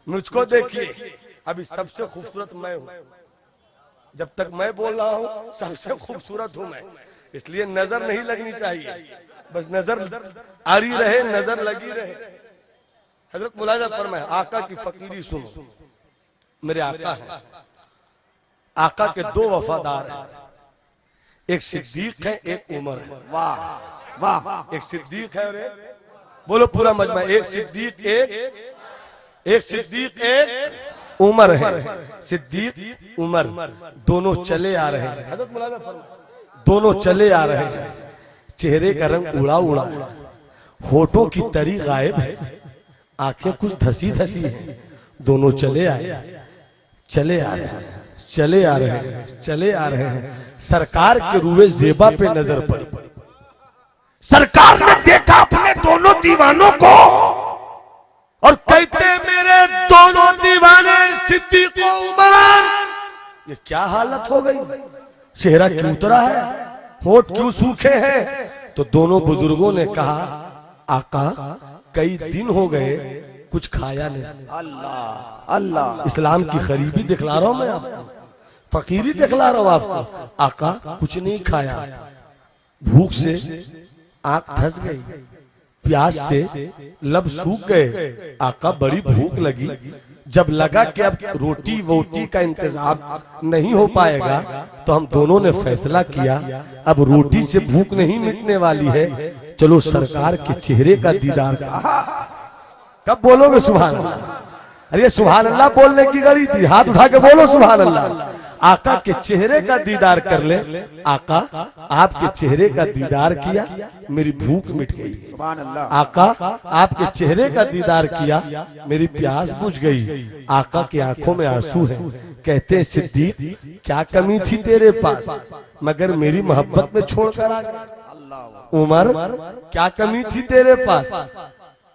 मुझको देखिए, अभी सबसे खूबसूरत मैं हूँ, जब तक मैं बोल रहा हूँ सबसे खूबसूरत हूँ मैं, इसलिए नजर नहीं लगनी चाहिए, बस नजर आड़ी रहे, नजर लगी रहे। हजरत मुलाजा फरमाए आका की फकीरी सुनो। मेरे आका है, आका के दो वफादार हैं, एक सिद्दीक है एक उमर है। वाह वाह, एक सिद्दीक है और बोलो पूरा मजमा, एक सिद्दीक एक सिद्दीक एक उमर है। सिद्दीक उमर दोनों चले आ रहे हैं। हजरत मुलाजा फरमाए दोनों चले आ रहे हैं, चेहरे का रंग उड़ा उड़ा, होठों की तरी गायब है, आंखें कुछ धसी धसी है। दोनों चले आए, चले आ रहे हैं, चले आ रहे हैं, चले आ रहे हैं। सरकार के रूए जेबा पे नजर पड़ी। सरकार ने देखा अपने दोनों दीवानों को और कहते मेरे दोनों दीवाने सिद्दीक और उमर, ये क्या हालत हो गई, चेहरा क्यों उतरा है, होठ क्यों सूखे हैं। तो दोनों बुजुर्गों ने कहा आका कई दिन हो गए कुछ खाया नहीं। अल्लाह अल्लाह, इस्लाम की गरीबी दिखला रहा हूं मैं आपको, फकीरी दिखला रहा हूं आपको। आका कुछ नहीं खाया, भूख से आंख धस गई, प्यास से लब सूख गए। आका बड़ी भूख लगी, जब लगा कि अब रोटी वोटी का इंतजाम नहीं हो पाएगा तो हम दोनों ने फैसला किया अब रोटी से भूख नहीं मिटने वाली है, चलो सरकार के चेहरे का दीदार कब बोलोगे सुभान अल्लाह? अरे सुभान अल्लाह बोलने की गड़ी थी, हाथ उठा के बोलो सुभान अल्लाह। आका के चेहरे का दीदार कर ले। आका आपके चेहरे का दीदार किया, मेरी भूख मिट गई। आका आपके चेहरे का दीदार किया, मेरी प्यास बुझ गई। आका की आंखों में आंसू है, कहते हैं सिद्दीक क्या कमी थी तेरे पास मगर मेरी मोहब्बत में छोड़कर आ गया। उमर क्या कमी थी तेरे पास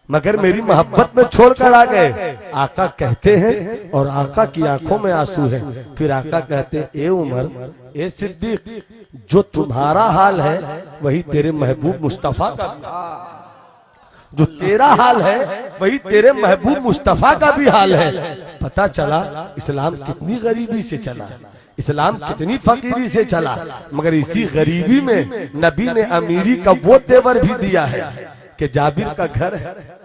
मगर मेरी मोहब्बत में छोड़कर आ गए। आका कहते हैं और आका की आंखों में आंसू है। फिर आका कहते हैं ए उमर, ए सिद्दीक, जो तुम्हारा हाल है वही तेरे महबूब मुस्तफा का, जो तेरा हाल है वही तेरे महबूब मुस्तफा का भी हाल है। पता चला इस्लाम कितनी गरीबी से चला, इस्लाम कितनी फकीरी से चला, मगर इसी गरीबी में नबी ने अमीरी का वो तेवर भी दिया है कि जाबिर का घर है।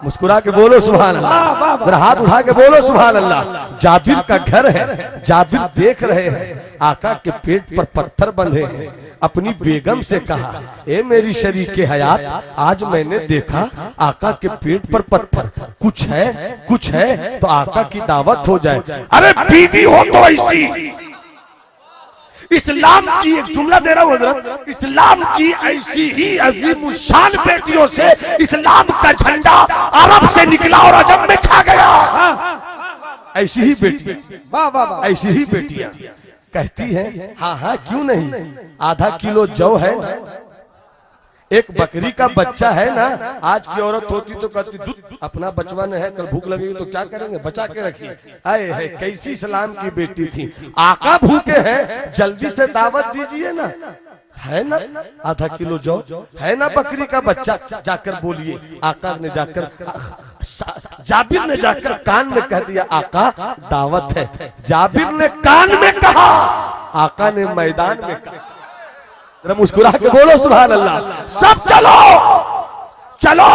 मुस्कुरा के बोलो सुभान अल्लाह, हाथ उठा के बोलो सुभान अल्लाह। जाबिर का घर है, जाबिर देख रहे हैं आका के पेट पर पत्थर बंधे हैं। अपनी बेगम से कहा ए मेरी शरीके हयात, आज मैंने देखा आका के पेट पर पत्थर, कुछ है कुछ है तो आका की दावत हो जाए। अरे बीवी हो तो ऐसी, इस्लाम की एक जुमला दे रहा हूं हजरत, इस्लाम की ऐसी ही अजीम शान बेटियों से इस्लाम का झंडा अरब से निकला और अजम में छा गया। ऐसी ही बेटी, ऐसी ही बेटियां कहती हैं हाँ हाँ क्यों नहीं, आधा किलो जौ है ना, एक बकरी का बच्चा है ना। आज की औरत होती तो कहती दूध अपना बचवन है, कल भूख लगेगी तो क्या करेंगे, बचा के रखिए। आए है कैसी इस्लाम की बेटी थी। आका भूखे हैं, जल्दी से दावत दीजिए ना, है ना आधा किलो जौ, है ना बकरी का बच्चा, जाकर बोलिए। आका ने जाकर, जाबिर ने जाकर कान में कह दिया आका दावत है। जाबिर ने कान में कहा, आका ने मैदान में कहा। मुस्कुरा के बोलो सुभान अल्लाह। सब चलो चलो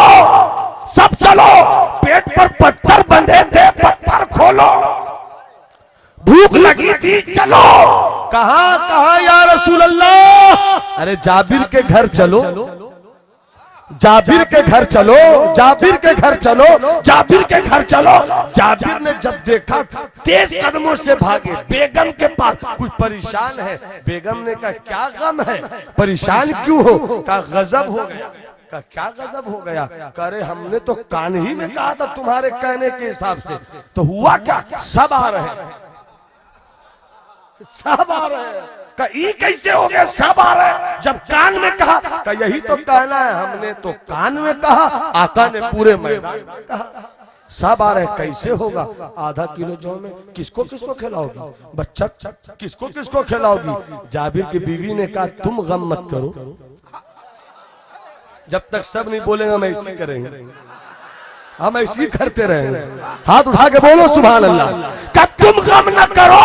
सब चलो, पेट पर पत्थर बंधे थे, पत्थर खोलो, भूख लगी थी, चलो। कहां कहां या रसूल अल्लाह? अरे जाबिर के घर चलो, जाबिर के घर चलो, जाबिर के घर चलो, जाबिर के घर चलो। जाबिर ने जब देखा तेज कदमों से भागे बेगम के पास, कुछ परेशान है। बेगम ने कहा क्या गम है, परेशान क्यों हो? कहा गजब हो गया, का क्या गजब हो गया। करे हमने तो कान ही में कहा था तुम्हारे कहने के हिसाब से, तो हुआ क्या, सब आ रहे हैं, सब आ रहे हैं। का ई कैसे हो गया सब आ रहे हैं, जब कान में कहा। का यही तो कहना है, हमने तो कान में कहा, आका ने पूरे मैदान में कहा। सब आ रहे, कैसे होगा। आधा किलो जौ में किसको किसको खिलाओगी, बच्चा किसको किसको खिलाओगी। जाबिर की बीवी ने कहा तुम गम मत करो, जब तक सब नहीं बोलेंगे हम ऐसे करेंगे, हम ऐसे ही करते रहेंगे। हाथ उठा के बोलो सुभान अल्लाह। कब तुम गम न करो,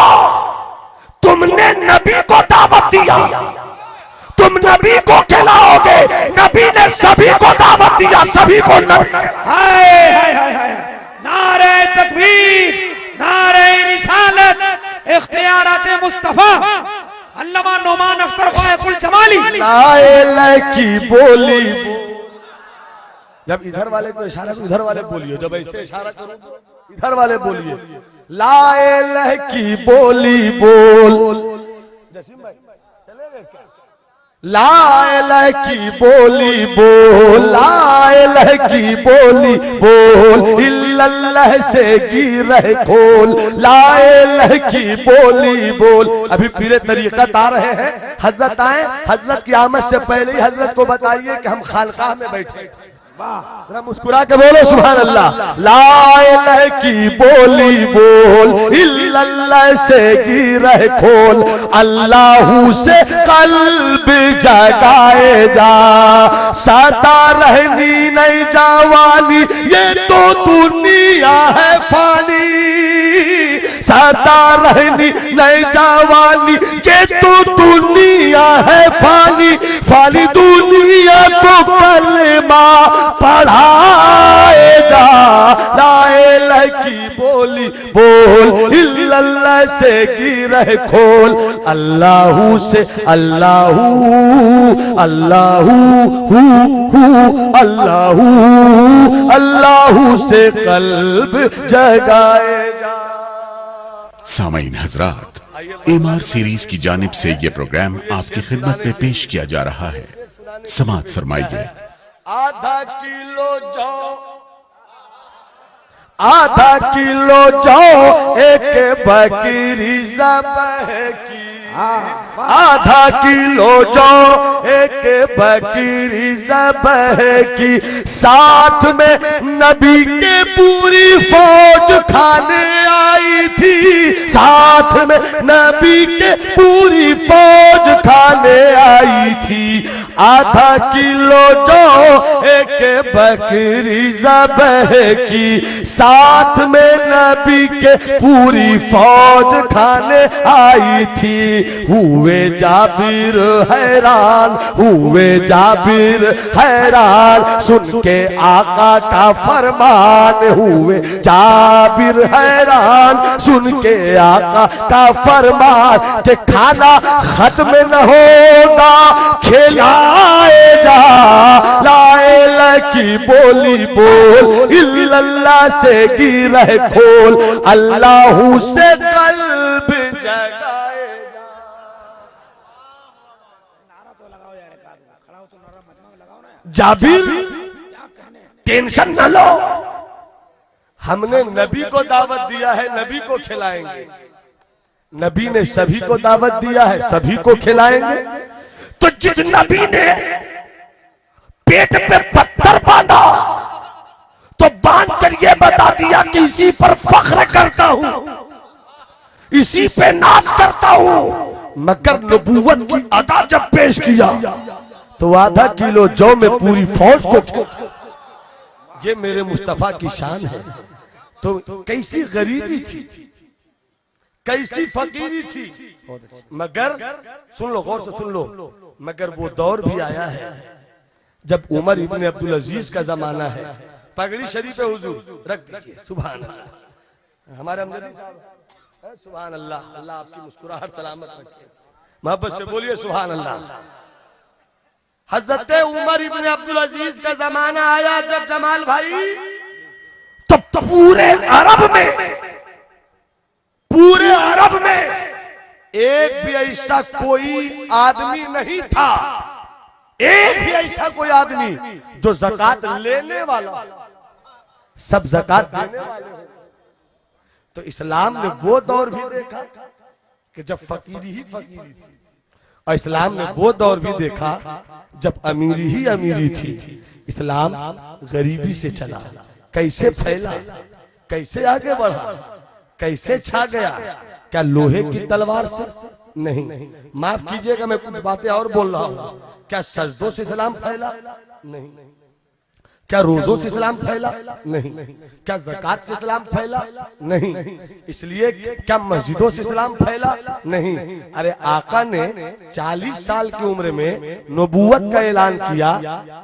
तुमने नबी को दावत दिया, तुम नबी को खिलाओगे, नबी ने सभी को दावत दिया, सभी को नबी। हाय हाय हाय हाय, नारे तकबीर, नारे रिसालत, इख्तियारात मुस्तफा, अल्लामा नोमान अख्तर ख्वाजा कुल जमाली। लाए की बोली, जब इधर वाले को इशारा करो इधर वाले बोलिए, जब ऐसे इशारा करो इधर वाले बोलिए। लाए लह की बोली बोल, जसीम भाई चले गए क्या। लाए लह की बोली बोल, लाए लह की बोली बोल, इल्लल्लाह से गिरह खोल, लाए लह की बोली बोल। अभी पीरे तरीक़त आ रहे हैं, हजरत आए, हजरत की आमद से पहले ही हजरत को बताइए कि हम खानकाह में बैठे। मुस्कुरा के बोलो सुभान अल्लाह। ला इलाहा की बोली बोल, इल्लल्लाह से गिरह खोल, अल्लाहू से कल्ब जगाए जा, सदा रहनी नहीं जावानी, ये तो दुनिया है फानी, सदा रहनी नहीं जावानी, ये तो दुनिया है फानी, फानी दुनिया को कलमा पढ़ाए जा। ला इलाहा की बोली बोल, इल्लल्लाह से गिरह खोल, अल्लाहू से अल्लाहू अल्लाहू अल्लाहू अल्लाहू से कल्ब जगाए जा। सामईन हजरात, एमआर सीरीज की जानिब से ये प्रोग्राम आपकी खिदमत में पेश किया जा रहा है। समाअत फरमाइए। आधा किलो जौ, आधा किलो जौ, एक बकरी ज़बह की, आधा किलो जौ, एक बकरी ज़बह की, साथ में नबी के पूरी फौज खाने आई थी, साथ में नबी के पूरी फौज खाने आई थी। आधा किलो जौ, एक बकरी ज़बह की, साथ में नबी के पूरी फौज खाने आई थी। हुए जाबिर हैरान, हुए जाबिर हैरान, सुन के आका का फरमान, हुए जाबिर हैरान, सुन के आका का फरमान, कि खाना खत्म न होगा खिलाए जा। ला इलाहा की बोली बोल, इल्लल्लाह से गिरह खोल, अल्लाहू से कल्ब जगाए जा। जाबिर टेंशन न लो, हमने नबी को दावत दिया है, नबी को खिलाएंगे, नबी ने सभी को दावत दिया है, सभी को खिलाएंगे। तो जिस नबी ने पेट पे पत्थर बांधा, तो बांध कर ये बता दिया कि इसी पर फख्र करता हूं, इसी पे नाज करता हूं, मगर नबूवत की अदा जब पेश किया तो आधा किलो जौ में पूरी फौज को, ये मेरे मुस्तफा की शान है। तो कैसी गरीबी थी, कैसी फकीरी थी, मगर सुन लो, गौर से सुन लो, मगर वो दौर भी आया है जब उमर इब्न अब्दुल अजीज का जमाना है। पगड़ी शरीफ है हुजूर, रख दीजिए। सुभान अल्लाह, हमारे अमजदी साहब, सुभान अल्लाह, अल्लाह आपकी मुस्कुराहट सलामत रखे, मोहब्बत से बोलिए सुभान अल्लाह। हजरत उमर इब्न अब्दुल अजीज का जमाना आया जब जमाल भाई, तो पूरे अरब में, पूरे अरब में एक भी ऐसा कोई आदमी नहीं था, एक ही ऐसा कोई आदमी जो ज़कात लेने वाला, सब ज़कात देने वाले हो। तो इस्लाम ने वो दौर भी देखा कि जब फकीरी ही फकीरी थी, और इस्लाम ने वो दौर भी देखा जब अमीरी ही अमीरी थी। इस्लाम गरीबी से चला, कैसे फैला, कैसे आगे बढ़ा, कैसे छा गया। क्या लोहे की तलवार से? नहीं, माफ कीजिएगा मैं कुछ बातें और बोल रहा हूं। क्या सजदों से इस्लाम फैला? नहीं। क्या रोजों से इस्लाम फैला? नहीं। क्या ज़कात से इस्लाम फैला? नहीं। इसलिए क्या मस्जिदों से इस्लाम फैला? नहीं। अरे आका ने 40 साल की उम्र में नबूवत का ऐलान किया,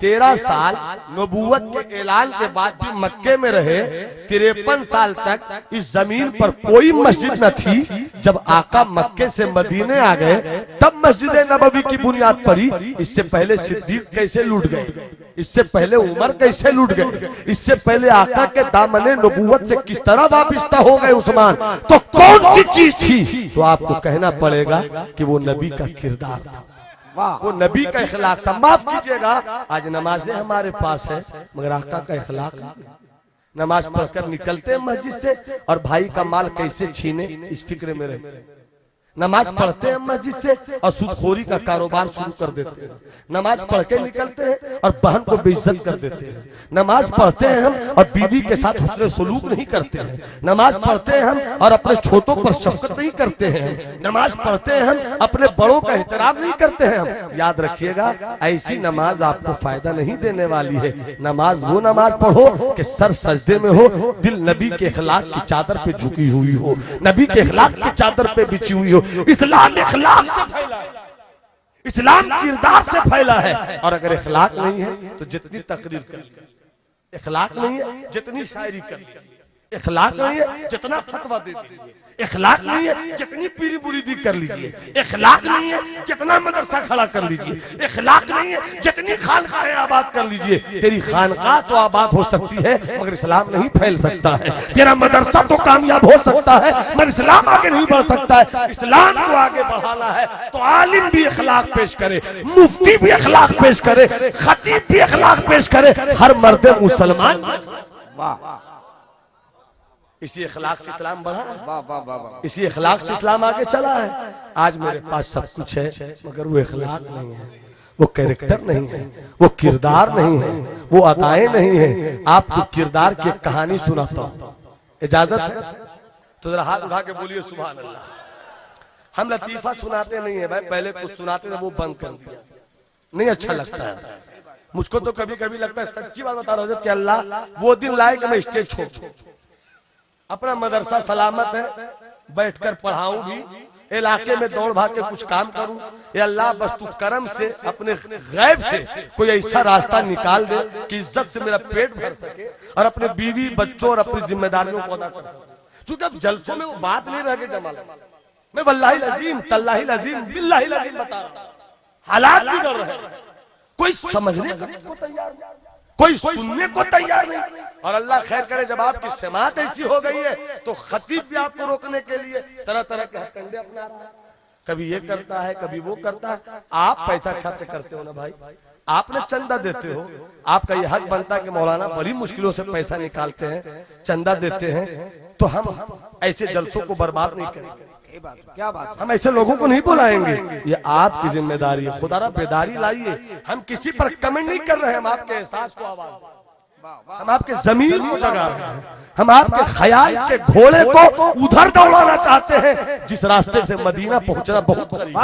13 साल नबूवत के ऐलान के बाद भी मक्के में रहे, 53 साल तक इस जमीन पर कोई मस्जिद न थी। जब आका मक्के से मदीने आ गए तब मस्जिद नबवी की बुनियाद पड़ी। इससे पहले सिद्दीक कैसे लूट गए, इससे पहले उमर कैसे लूट गए, इससे पहले आका के दामने नबूवत से किस तरह वापिस्ता हो गए उस्मान। तो कौन सी चीज थी? तो आपको कहना पड़ेगा कि वो नबी का किरदार था, वो नबी का इखलाक था। माफ कीजिएगा, आज नमाजें हमारे पास है मगर आका का इखलाक। नमाज पढ़कर निकलते हैं मस्जिद से और भाई का माल कैसे छीने इस फिक्र में रहते हैं। नमाज पढ़ते हैं मस्जिद से और सूदखोरी का कारोबार शुरू कर देते हैं। नमाज पढ़ के निकलते हैं और बहन को बेइज्जत कर देते हैं। नमाज पढ़ते हैं हम और बीवी के साथ हुस्न सलूक नहीं करते हैं। नमाज पढ़ते हैं हम और अपने छोटों पर शफकत नहीं करते हैं। नमाज पढ़ते हैं हम अपने बड़ों का एहतराम नहीं करते हैं। हम याद रखिएगा, ऐसी नमाज आपको फायदा नहीं देने वाली है। नमाज वो नमाज पढ़ो कि सर सजदे में हो, दिल नबी के इखलाक की चादर पे झुकी हुई हो, नबी के इखलाक की चादर पे बिछी हुई हो। इस्लाम इखलाक से फैला है, इस्लाम किरदार से फैला है। और अगर इखलाक नहीं है तो जितनी तकरीर कर ली, इखलाक नहीं है जितनी शायरी कर ली, इखलाक नहीं है जितना फतवा दे दीजिए, इखलाक नहीं है जितनी पीरी मुरीदी कर लीजिए, इखलाक नहीं है जितना मदरसा खड़ा कर लीजिए, इखलाक नहीं है जितनी खानकाहें आबाद कर लीजिए। तेरी खानकाह तो आबाद हो सकती है मगर इस्लाम नहीं फैल सकता है। तेरा मदरसा तो कामयाब हो सकता है मगर इस्लाम आगे नहीं बढ़ सकता है। इस्लाम को आगे बढ़ाना है तो आलिम भी इखलाक पेश करे, मुफ्ती भी इखलाक पेश करे, खतीब भी इखलाक पेश करे, हर मर्द मुसलमान। वाह, इसी इखलाक से इस्लाम बढ़ा, इसी इखलाक से इस्लाम आगे चला है। आज मेरे पास सब कुछ है मगर वो इखलाक नहीं है, वो कैरेक्टर नहीं है, वो किरदार नहीं है, वो अदाएं नहीं है। आपको किरदार की एक कहानी सुनाता हूं, इजाजत है तो जरा हाथ उठा के बोलिए सुभान अल्लाह। हम लतीफा सुनाते नहीं है भाई, पहले कुछ सुनाते थे वो बंद कर दिया, नहीं अच्छा लगता है मुझको। तो कभी कभी लगता है, सच्ची बात बता रहा हूं कि अल्लाह वो दिन लाए कि मैं स्टेज छोड़ अपना मदरसा सलामत है, बैठकर पढ़ाऊं भी, इलाके में दौड़ भाग के कुछ काम करूं। या अल्लाह बस तू करम से अपने गैब से कोई ऐसा रास्ता निकाल दे कि इज्जत से मेरा पेट भर सके और अपने बीवी बच्चों और अपनी जिम्मेदारियों को अदा कर सकूं। क्योंकि अब जलसों में वो बात नहीं रह गई जमाल, मैं वल्लाही लजीम तल्लाही लजीम बिल्लाही लजीम बता रहा हूं, हालात बिगड़ रहे हैं, कोई समझने को तैयार नहीं, कोई सुनने को तैयार नहीं। और अल्लाह खैर करे जब आपकी समात ऐसी हो गई है तो खतीब भी आपको रोकने के लिए तरह तरह के हथकंडे अपना रहा है, कभी ये करता है कभी वो करता है। आप पैसा खर्च करते हो ना भाई, आपने चंदा देते हो, आपका ये हक बनता है कि मौलाना बड़ी मुश्किलों से पैसा निकालते हैं, चंदा देते हैं, तो हम ऐसे जलसों को बर्बाद नहीं करेंगे। क्या बात, हम ऐसे लोगों को नहीं बुलाएंगे, ये आपकी जिम्मेदारी है। खुदा बेदारी लाइए, हम किसी पर कमेंट नहीं कर रहे हैं, हम आपके एहसास को आवाज, हम आपके जमीर को जगा रहे हैं, हम आपके ख्याल के घोड़े को उधर दौड़ाना चाहते हैं जिस रास्ते से मदीना पहुंचना बहुत करीब,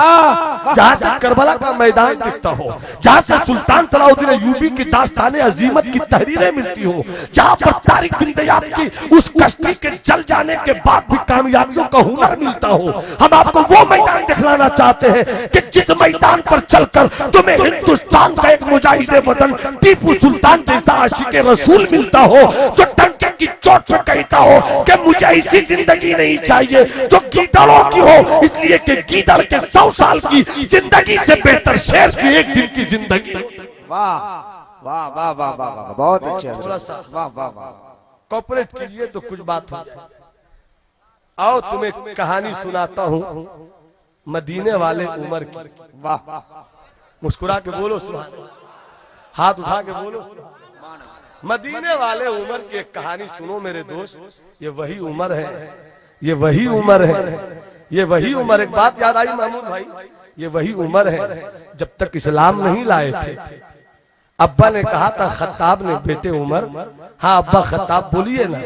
जहां से करबला का मैदान दिखता हो, जहां से सुल्तान सलाउद्दीन अय्यूबी की दास्ताने अजीमत की तहरीरें मिलती हो, जहां पर तारिक बिन ज़ियाद की उस कश्ती के जल जाने के बाद भी कामयाबियों का हुनर मिलता हो। हम आपको वो मैदान दिखलाना चाहते हैं कि जिस मैदान पर चलकर तुम्हें हिंदुस्तान का एक मुजाहिद वतन टीपू सुल्तान जैसा आशिक रसूल मिलता हो, जो डंके की चोट पे कहता हो कि मुझे ऐसी जिंदगी नहीं चाहिए जो गीदड़ों की हो, इसलिए कि गीदड़ के 100 साल की जिंदगी से बेहतर शेर की एक दिन की जिंदगी। वाह वाह वाह वाह वाह, बहुत अच्छे, थोड़ा सा वाह वाह वाह, कॉर्पोरेट कीजिए तो कुछ बात हो। आओ तुम्हें कहानी सुनाता हूँ मदीने वाले उमर की। वाह मुस्कुरा के बोलो सुभान अल्लाह, हाथ उठा के बोलो। मदीने वाले उमर की एक कहानी सुनो मेरे दोस्त, ये वही उमर है, ये वही उमर है, ये वही उमर। एक बात याद आई महमूद भाई, ये वही उमर है जब तक इस्लाम नहीं लाए थे। अब्बा ने कहा था खत्ताब ने, बेटे उमर, हाँ अब्बा खत्ताब बोलिए ना,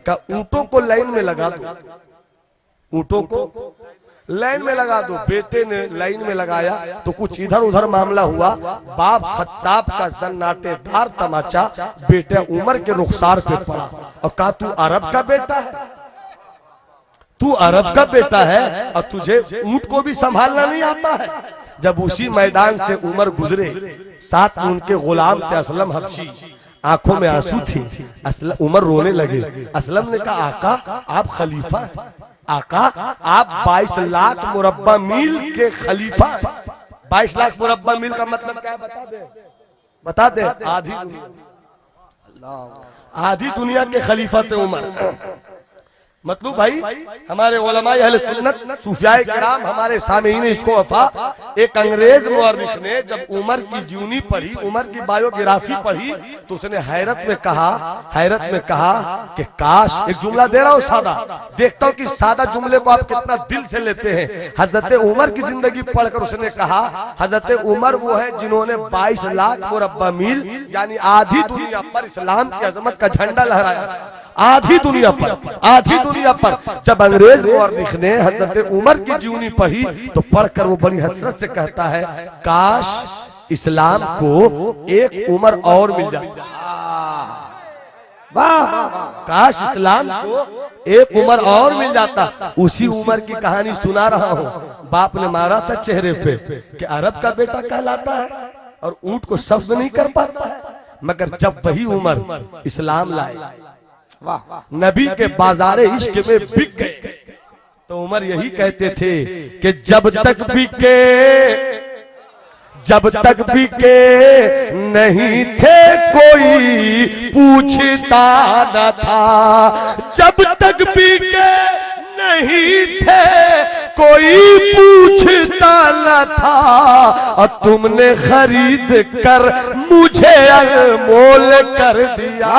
का ऊंटों को लाइन में लगा दो, ऊंटों को लाइन में लगा दो। बेटे ने लाइन में लगाया तो कुछ इधर उधर मामला हुआ। बाप खत्ताब का सन्नाटेदार तमाचा बेटे उमर के रुखसार पे पड़ा और कहा तू अरब का बेटा है, तू अरब का बेटा है और तुझे ऊंट को भी संभालना नहीं आता है। जब उसी मैदान से उमर गुजरे, साथ में उनके गुलाम थे असलम हबशी, आंखों में आंसू थे। उमर रोने लगे। असलम ने कहा आका आप खलीफा हैं, आका आप 22 लाख मुरब्बा मील के खलीफा। 22 लाख मुरब्बा मील का मतलब क्या है बता दे? आधी दुनिया के खलीफा थे उमर। मतलब भाई हमारे उलमाए अहले सुन्नत सूफियाए किराम, हमारे सामीईन इसको वफा, एक अंग्रेज मुअर्रिख ने जब उमर की जीवनी पढ़ी, उमर की बायोग्राफी पढ़ी, तो उसने हैरत में कहा कि काश, एक जुमला दे रहा हूं सादा, देखता हूं कि सादा जुमले को आप कितना दिल से लेते हैं। हजरत उमर की जिंदगी पढ़कर उसने कहा हजरत उमर वो है जिन्होंने 22 लाख मुरब्बा मील यानी आधी दुनिया पर इस्लाम की अजमत का झंडा लहराया। आधी दुनिया पर जब अंग्रेज मुअर्रिख ने हजरत उमर की जीवनी पढ़ी तो पढ़कर वो बड़ी हसरत से कहता है काश इस्लाम को एक उमर और मिल जाता, काश इस्लाम को एक उमर और मिल जाता। उसी उमर की कहानी सुना रहा हूँ। बाप ने मारा था चेहरे पे कि अरब का बेटा कहलाता है और ऊंट को शब्द नहीं कर पाता है, मगर जब वही उमर इस्लाम लाए, नबी के बाजारे इश्क में बिक गए, तो उमर यही कहते थे कि जब तक बिके नहीं थे कोई पूछता न था, जब तक बिके नहीं थे कोई पूछता न था, और तुमने खरीद कर मुझे अनमोल कर दिया।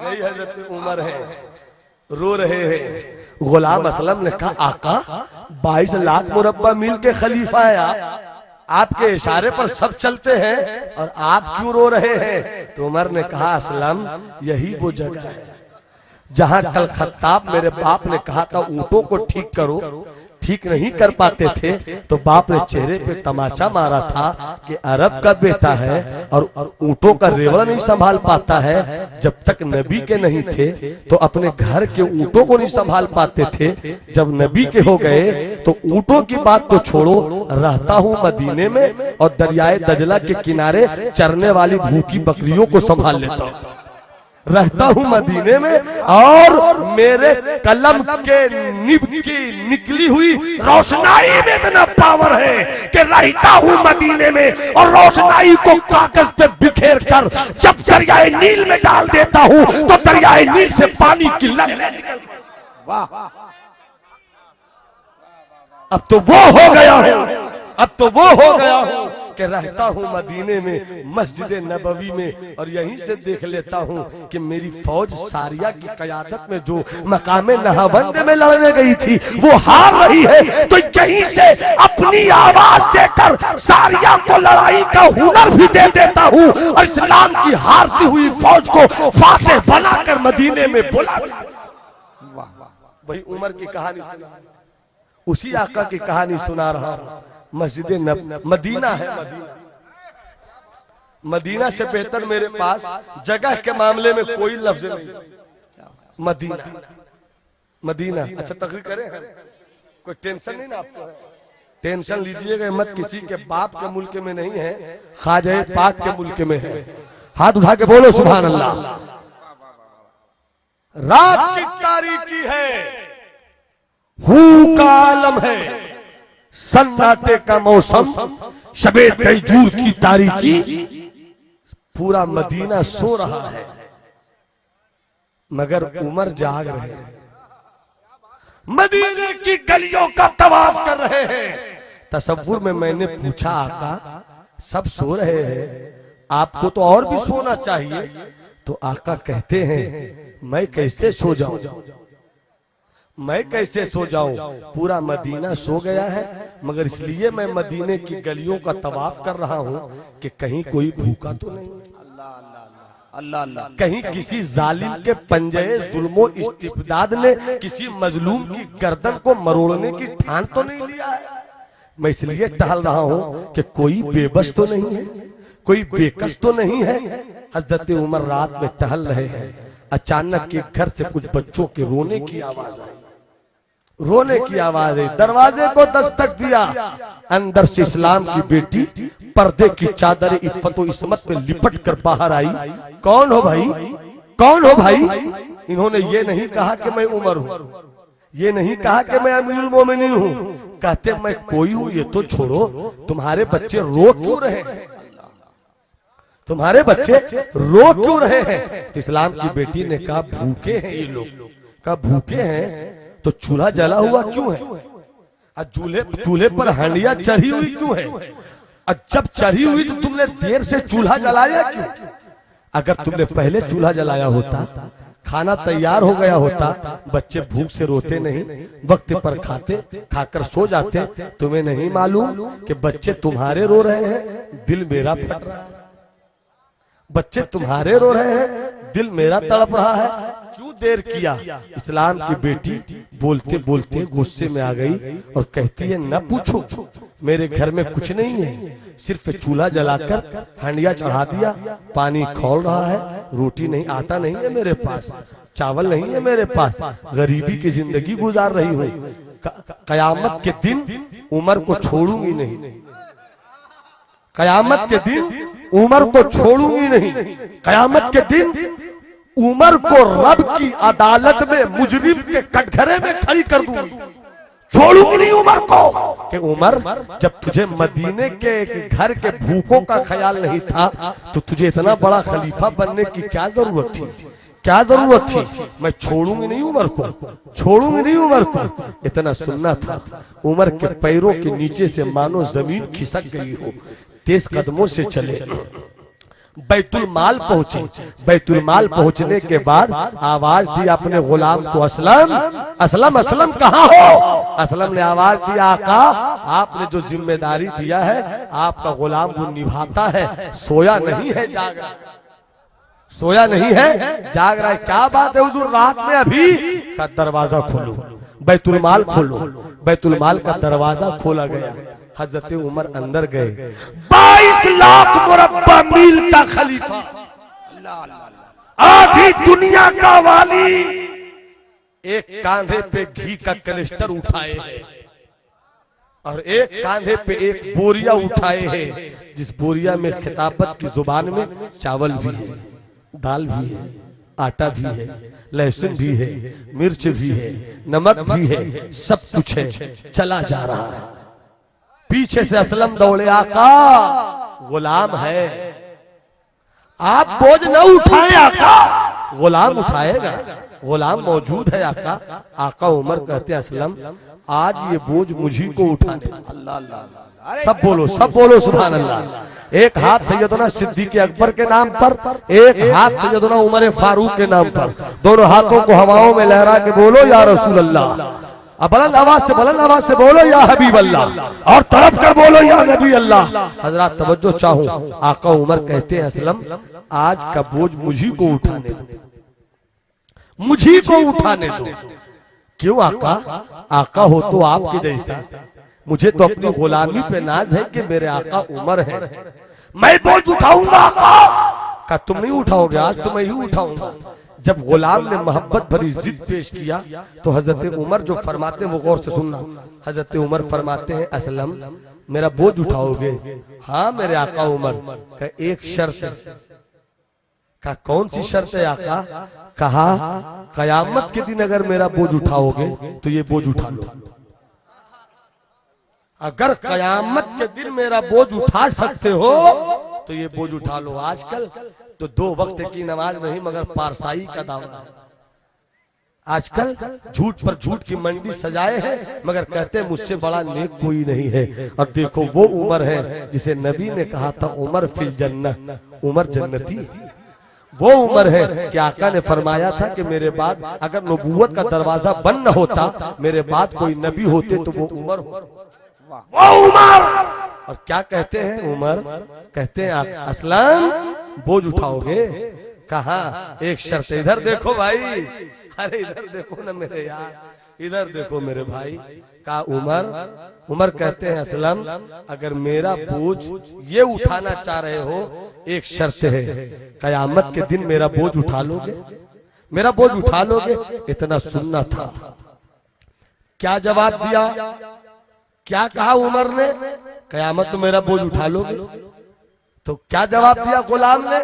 यही हजरत उमर है, रो रहे हैं। गुलाम असलम ने कहा आका 22 लाख मुरब्बा मील के खलीफा है आपके इशारे पर सब चलते हैं और आप क्यों रो रहे हैं? तो उमर ने कहा असलम यही वो जगह है जहां कल खत्ताब मेरे बाप ने कहा था ऊंटों को ठीक करो, ठीक नहीं कर पाते थे, तो बाप ने चेहरे पे तमाचा मारा था कि अरब का बेटा है और ऊंटों का रेवड़ा नहीं संभाल पाता है। जब तक नबी के नहीं थे तो अपने घर के ऊंटों को नहीं संभाल पाते थे, जब नबी के हो गए तो ऊंटों की बात तो छोड़ो, रहता हूँ मदीने में और दरियाए दजला के किनारे चरने वाली भूखी बकरियों को संभाल लेता हूँ। रहता हूँ मदीने में और मेरे कलम के निब की निकली हुई रोशनाई में इतना पावर है कि रहता हूँ मदीने में और रोशनाई को कागज पे बिखेर कर जब दरियाए नील में डाल देता हूँ तो दरियाए नील से पानी की लहरें निकलती। वाह, अब तो वो हो गया हूँ कि रहता हूँ मदीने में मस्जिद नबवी में, और यहीं से देख लेता हूँ कि मेरी फौज सारिया की क़यादत में जो मकामे नहावंद में लड़ने गई थी वो हार रही है, तो यहीं से अपनी आवाज देकर सारिया को लड़ाई का हुनर भी दे देता हूँ और इस्लाम की हारती हुई फौज को फातेह बनाकर मदीने में बुला। वही उमर की कहानी सुना, उसी आका की कहानी सुना रहा हूँ। मस्जिद मदीना है, मदीना से बेहतर मेरे पास जगह के मामले में कोई लफ्ज नहीं। मदीना अच्छा तकरीर करें, कोई टेंशन नहीं ना आपको? टेंशन लीजिएगा मत, किसी के बाप के मुल्क में नहीं है, ख्वाजा पाक के मुल्क में है। हाथ उठा के बोलो सुभान अल्लाह। रात की तारीकी है, हू का आलम है, सन्नाटे का मौसम, शबे तैजूर की तारीकी, पूरा मदीना सो रहा है मगर उमर जाग रहे हैं। मदीने की गलियों का तवाफ कर रहे हैं, तसव्वुर में मैंने पूछा आका सब सो रहे हैं, आपको तो और भी सोना चाहिए। तो आका कहते हैं मैं कैसे सो जाऊं, मैं कैसे सो जाऊं, पूरा मदीना सो गया है, मगर इसलिए मैं मदीने की गलियों का तवाफ कर रहा हूं कि कहीं कोई भूखा तो नहीं, अल्लाह अल्लाह, कहीं किसी जालिम के पंजे जुल्मो इस्तिबदाद ने किसी मजलूम की गर्दन को मरोड़ने की ठान तो नहीं लिया है। मैं इसलिए टहल रहा हूं कि कोई बेबस तो नहीं है, कोई बेकस तो नहीं है। हजरत उमर रात में टहल रहे हैं, अचानक एक घर से कुछ बच्चों के रोने की आवाज आई, रोने की आवाज आई। दरवाजे को दस्तक दिया, अंदर से इस्लाम की बेटी पर्दे की चादर इफ्फत व इस्मत में लिपट कर बाहर आई। कौन हो भाई, कौन हो भाई? इन्होंने ये नहीं कहा कि मैं उमर हूं, ये नहीं कहा कि मैं अमीरुल मोमिनीन हूं, कहते मैं कोई हूं। ये तो छोड़ो, तुम्हारे बच्चे रो क्यों रहे हैं, तुम्हारे बच्चे रो क्यों रहे हैं? तो इस्लाम की बेटी ने कहा भूखे हैं ये लोग। कहा भूखे हैं तो चूल्हा जला हुआ क्यों है, चूल्हे पर हांडिया चढ़ी हुई क्यों है? जब चढ़ी हुई तो तुमने देर से चूल्हा जलाया क्यों? अगर तुमने पहले चूल्हा जलाया होता, खाना तैयार हो गया होता, बच्चे भूख से रोते नहीं, वक्त पर खाते, खाकर सो जाते। तुम्हें नहीं मालूम कि बच्चे तुम्हारे रो रहे हैं, दिल मेरा फट रहा है, बच्चे तुम्हारे रो रहे हैं, दिल मेरा तड़प रहा है, क्यों देर किया? इस्लाम की बेटी बोलते बोलते गुस्से में आ गई और कहती है न पूछो, मेरे घर में कुछ नहीं है, सिर्फ चूल्हा जलाकर हांडिया चढ़ा दिया, पानी खौल रहा है, रोटी नहीं, आटा नहीं है मेरे पास, चावल नहीं है मेरे पास, गरीबी की जिंदगी गुजार रही हूँ। कयामत के दिन उमर को छोड़ूंगी नहीं, कयामत के दिन उमर को छोड़ूंगी नहीं, कयामत के दिन उमर को रब की अदालत में मुजरिम के कटघरे में खड़ी कर दूंगी, छोड़ूंगी नहीं उमर को। कि उमर, जब तुझे मदीने के घर के भूखों का ख्याल नहीं था तो तुझे इतना बड़ा खलीफा बनने की क्या जरूरत थी, क्या जरूरत थी? मैं छोड़ूंगी नहीं उमर को, छोड़ूंगी नहीं उमर को। इतना सुनना था, उमर के पैरों के नीचे से मानो जमीन खिसक गई हो, तेज कदमों से चले, बैतुल माल पहुंचे। बैतुल माल पहुंचने के बाद आवाज दी अपने गुलाम को, असलम असलम असलम कहाँ हो? असलम ने आवाज दी, आका आपने जो जिम्मेदारी दिया है आपका गुलाम वो निभाता है, सोया नहीं है, जाग रहा, सोया नहीं है, जाग रहा है। क्या बात है हुजूर, रात में अभी? का दरवाजा खोलो, बैतुल माल खोलो। बैतुल माल का दरवाजा खोला गया, हजरत उमर अंदर गए। 22 लाख मुरब्बा मील का खलीफा, आधी दुनिया का वाली, एक कांधे पे घी का कनिस्टर उठाए हैं और एक कांधे पे एक बोरिया उठाए हैं, जिस बोरिया में खिताबत की जुबान में चावल भी है, दाल भी है, आटा भी है, लहसुन भी है, मिर्च भी है, नमक भी है, सब कुछ है, चला जा रहा है। पीछे से असलम दौड़े, आका गुलाम है, आप बोझ न उठाए आका, गुलाम उठाएगा, गुलाम मौजूद है आका। आका उमर कहते हैं असलम आज ये बोझ मुझी को उठा दे। अल्लाह अल्लाह, सब बोलो, सब बोलो सुभान अल्लाह। एक हाथ सैयदना सिद्दीक़ अकबर के नाम पर, एक हाथ सैयदना उमर फारूक के नाम पर, दोनों हाथों को हवाओं में लहरा के बोलो या रसूल अल्लाह। अब बुलंद आवाज से बोलो या हबीब अल्लाह, और तड़प कर बोलो या नबी अल्लाह। हजरत तवज्जो चाहूं, आका उमर कहते हैं असलम आज का बोझ मुझी को उठाने दो, मुझी को उठाने दो। क्यों आका? आका हो तो आपके जैसा, मुझे तो अपनी गुलामी पे नाज है कि मेरे आका उमर है, मैं बोझ उठाऊंगा आका। का तुम नहीं उठाओगे, आज तो मैं ही उठाऊंगा। जब गुलाम ने मोहब्बत भरी जिद पेश किया तो हजरत उमर जो फरमाते हैं वो गौर से सुनना। हजरत उमर फरमाते हैं असलम मेरा बोझ उठाओगे? हाँ मेरे आका उमर। का एक शर्त। का कौन सी शर्त है आका? कहा कयामत के दिन अगर मेरा बोझ उठाओगे तो ये बोझ उठा लो। अगर कयामत के दिन मेरा बोझ उठा सकते हो तो ये बोझ उठा लो। आजकल तो 2 वक्त की नमाज नहीं मगर पारसाई का दावा, आजकल झूठ पर झूठ की मंडी सजाए हैं, मगर कहते हैं मुझसे बड़ा नेक कोई नहीं है। और देखो वो उमर है जिसे नबी ने कहा था उमर फिल जन्नह, उमर जन्नती। वो उमर है कि आका ने फरमाया था कि मेरे बाद अगर नबूवत का दरवाजा बंद न होता, मेरे बाद कोई नबी होते तो वो उमर हो। वो उमर। और क्या कहते हैं उमर? कहते हैं असलम बोझ उठाओगे? कहा एक शर्त, इधर देखो भाई, अरे इधर देखो ना मेरे यार, इधर देखो मेरे भाई। कहा उमर कहते हैं असलम अगर मेरा बोझ ये उठाना चाह रहे हो, एक शर्त है, कयामत के दिन मेरा बोझ उठा लोगे, मेरा बोझ उठा लोगे। इतना सुनना था। क्या जवाब दिया? क्या कहा उमर ने? कयामत तो मेरा बोझ उठा लोगे। तो क्या जवाब दिया गुलाम ने?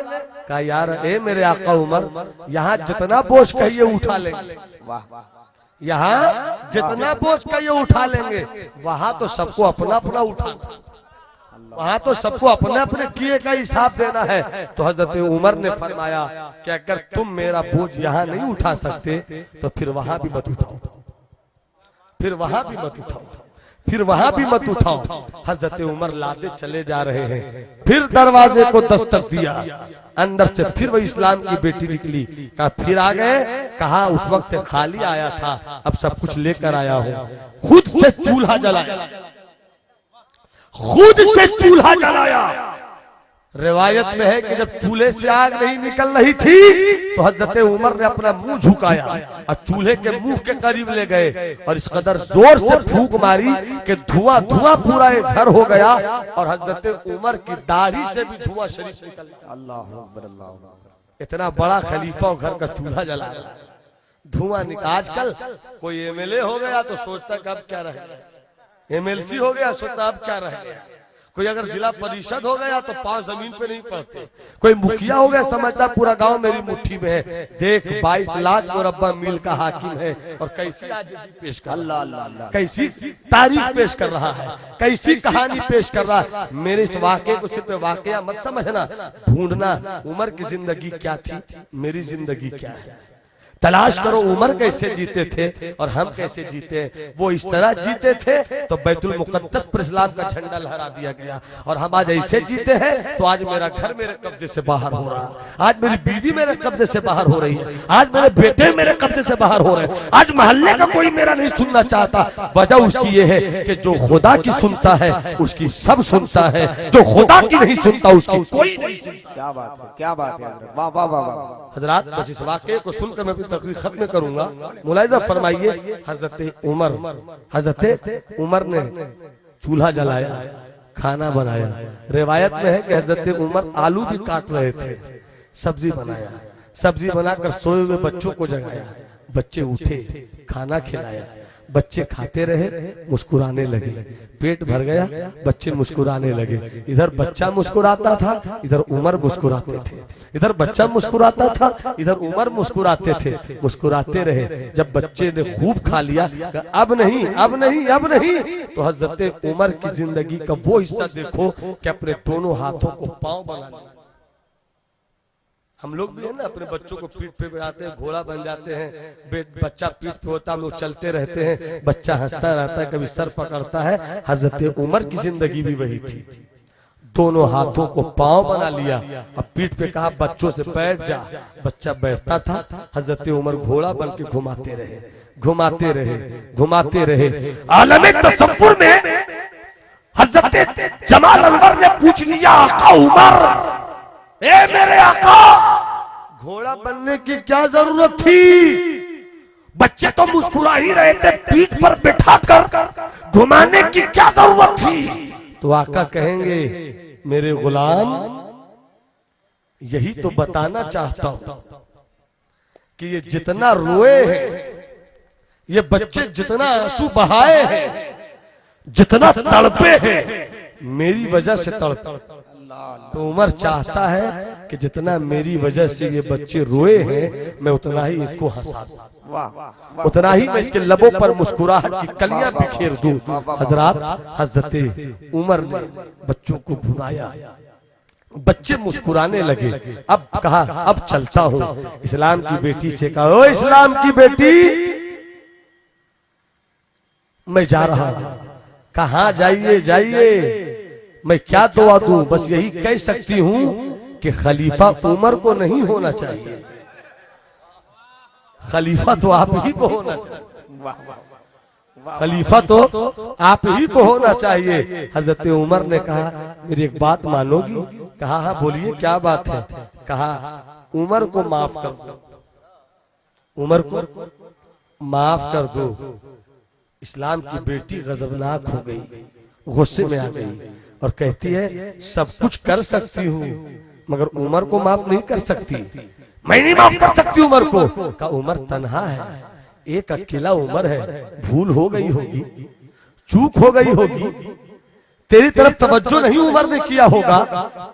कहा यार ए मेरे आका उमर, यहाँ जितना बोझ कहिए उठा लेंगे, यहाँ जितना बोझ कहिए उठा लेंगे। वहां तो सबको अपना अपना उठाना, वहां तो सबको अपने अपने किए का हिसाब देना है। तो हजरत उमर ने फरमाया कि अगर तुम मेरा बोझ यहाँ नहीं उठा सकते तो फिर वहां भी मत उठाओ, फिर वहां भी मत उठाओ, फिर वहां भी मत उठाओ। हजरत उमर लादे चले जा रहे हैं, फिर दरवाजे को दस्तक दिया, अंदर से फिर वही इस्लाम की बेटी निकली। कहा फिर आ गए? कहा उस वक्त खाली आया था, अब सब कुछ लेकर आया हूँ। खुद से चूल्हा जलाया, खुद से चूल्हा जलाया। रिवायत में है कि जब चूल्हे से आग नहीं निकल रही थी तो हजरत उमर ने अपना मुंह झुकाया और चूल्हे के मुंह के करीब ले गए और इस कदर जोर से फूंक मारी कि धुआं धुआं पूरा एक घर हो गया और हजरत उमर की दाढ़ी से भी धुआं शरीफ निकल गया। अल्लाह अकबर, अल्लाह अकबर। इतना बड़ा खलीफा घर का चूल्हा जला धुआं निकल। आजकल कोई एमएलए हो गया तो सोचता कि अब क्या रहेगा, एमएलसी हो गया सोचता अब क्या रहेगा, कोई अगर जिला परिषद हो गया तो पांव जमीन पे नहीं पड़ते, कोई मुखिया हो गया समझता पूरा गांव मेरी मुट्ठी में है। देख 22 लाख मुरब्बा मील का हाकिम है और कैसी आज़ादी पेश कर रहा है, कैसी तारीख पेश कर रहा है, कैसी कहानी पेश कर रहा है। मेरे इस वाक़े को सिर्फ वाक़या मत समझना, ढूंढना उमर की जिंदगी क्या थी, मेरी जिंदगी क्या है। तलाश करो उमर कैसे जीते थे और हम कैसे जीते। वो इस तरह जीते थे तो बैतुल मुक़द्दस पर इस्लाम का झंडा लहरा दिया गया, और हम आज ऐसे जीते हैं तो आज मेरा घर मेरे कब्जे से बाहर हो रहा है, आज मेरी बीवी मेरे कब्जे से बाहर हो रही है, आज मेरे बेटे मेरे कब्जे से बाहर हो रहे हैं, आज मोहल्ले का कोई मेरा नहीं सुनना चाहता। वजह उसकी ये है कि जो खुदा की सुनता है उसकी सब सुनता है, जो खुदा की नहीं सुनता उसकी कोई नहीं सुनता। क्या बात है, क्या बात है। वाह वाह वाह हजरात, बस इस वाक़े को सुनकर मैं तकरीर खत्म करूंगा। मुलाहिजा फरमाइए हजरत उमर ने चूल्हा जलाया, खाना बनाया। रिवायत में है कि हजरत उमर आलू भी काट रहे थे, सब्जी बनाया, सब्जी बनाकर सोए हुए बच्चों को जगाया, बच्चे उठे, खाना खिलाया, बच्चे खाते रहे, मुस्कुराने लगे, पेट भर गया, बच्चे मुस्कुराने लगे। इधर बच्चा मुस्कुराता था, इधर उमर मुस्कुराते थे, इधर बच्चा मुस्कुराता था, इधर उमर मुस्कुराते थे, मुस्कुराते रहे। जब बच्चे ने खूब खा लिया, अब नहीं अब नहीं अब नहीं, तो हजरत उमर की जिंदगी का वो हिस्सा देखो कि अपने दोनों हाथों को पांव बना लिया। हम लोग भी है ना, अपने बच्चों को पीठ पे बैठाते हैं, घोड़ा बन जाते हैं, बच्चा पीठ पे होता है, हम लोग चलते रहते हैं, बच्चा हंसता रहता है, कभी सर पकड़ता है। हजरत उमर की जिंदगी भी वही थी, दोनों हाथों को पांव बना लिया, अब पीठ पे कहा बच्चों से बैठ जा, बच्चा बैठता था। हजरत उमर घोड़ा बन के घुमाते रहे, घुमाते रहे, घुमाते रहे। आलम तसव्वुर में हजरत जमाल अनवर ने पूछ लिया, आका उमर, ए मेरे आका, घोड़ा बनने की क्या जरूरत थी? बच्चे तो मुस्कुरा ही रहे थे, पीठ पर बिठाकर घुमाने की क्या जरूरत थी? तो आका कहेंगे, मेरे गुलाम, यही तो बताना चाहता हूं कि ये जितना रोए हैं, ये बच्चे जितना आंसू बहाए हैं, जितना तड़पे हैं, मेरी वजह से तड़पे। तो उमर चाहता है कि जितना मेरी वजह से ये बच्चे रोए हैं, मैं उतना ही इसको हंसा दूं, उतना ही मैं इसके लबों पर मुस्कुराहट की कलियां बिखेर दूं। हजरात, हजरत उमर ने बच्चों को घुमाया, बच्चे मुस्कुराने लगे। अब कहा अब चलता हूं। इस्लाम की बेटी से कहा, ओ इस्लाम की बेटी, मैं जा रहा हूं। कहां जाइए जाइए, मैं क्या दुआ दूं? बस यही कह सकती हूं कि खलीफा उमर को नहीं होना चाहिए, खलीफा तो आप ही को होना चाहिए, खलीफा तो आप ही को होना चाहिए। हजरत उमर ने कहा, मेरी एक बात मानोगी? कहा हाँ बोलिए, क्या बात है? कहा उमर को माफ कर दो, उमर को माफ कर दो। इस्लाम की बेटी गजबनाक हो गई, गुस्से में आ गई और कहती है सब कुछ कर सकती हूँ मगर उमर को माफ नहीं कर सकती, मैं नहीं माफ कर सकती उमर को। कहा उमर तन्हा है, एक अकेला उमर है, भूल हो गई होगी, चूक हो गई होगी, तेरी तरफ तवज्जो नहीं उमर ने किया होगा।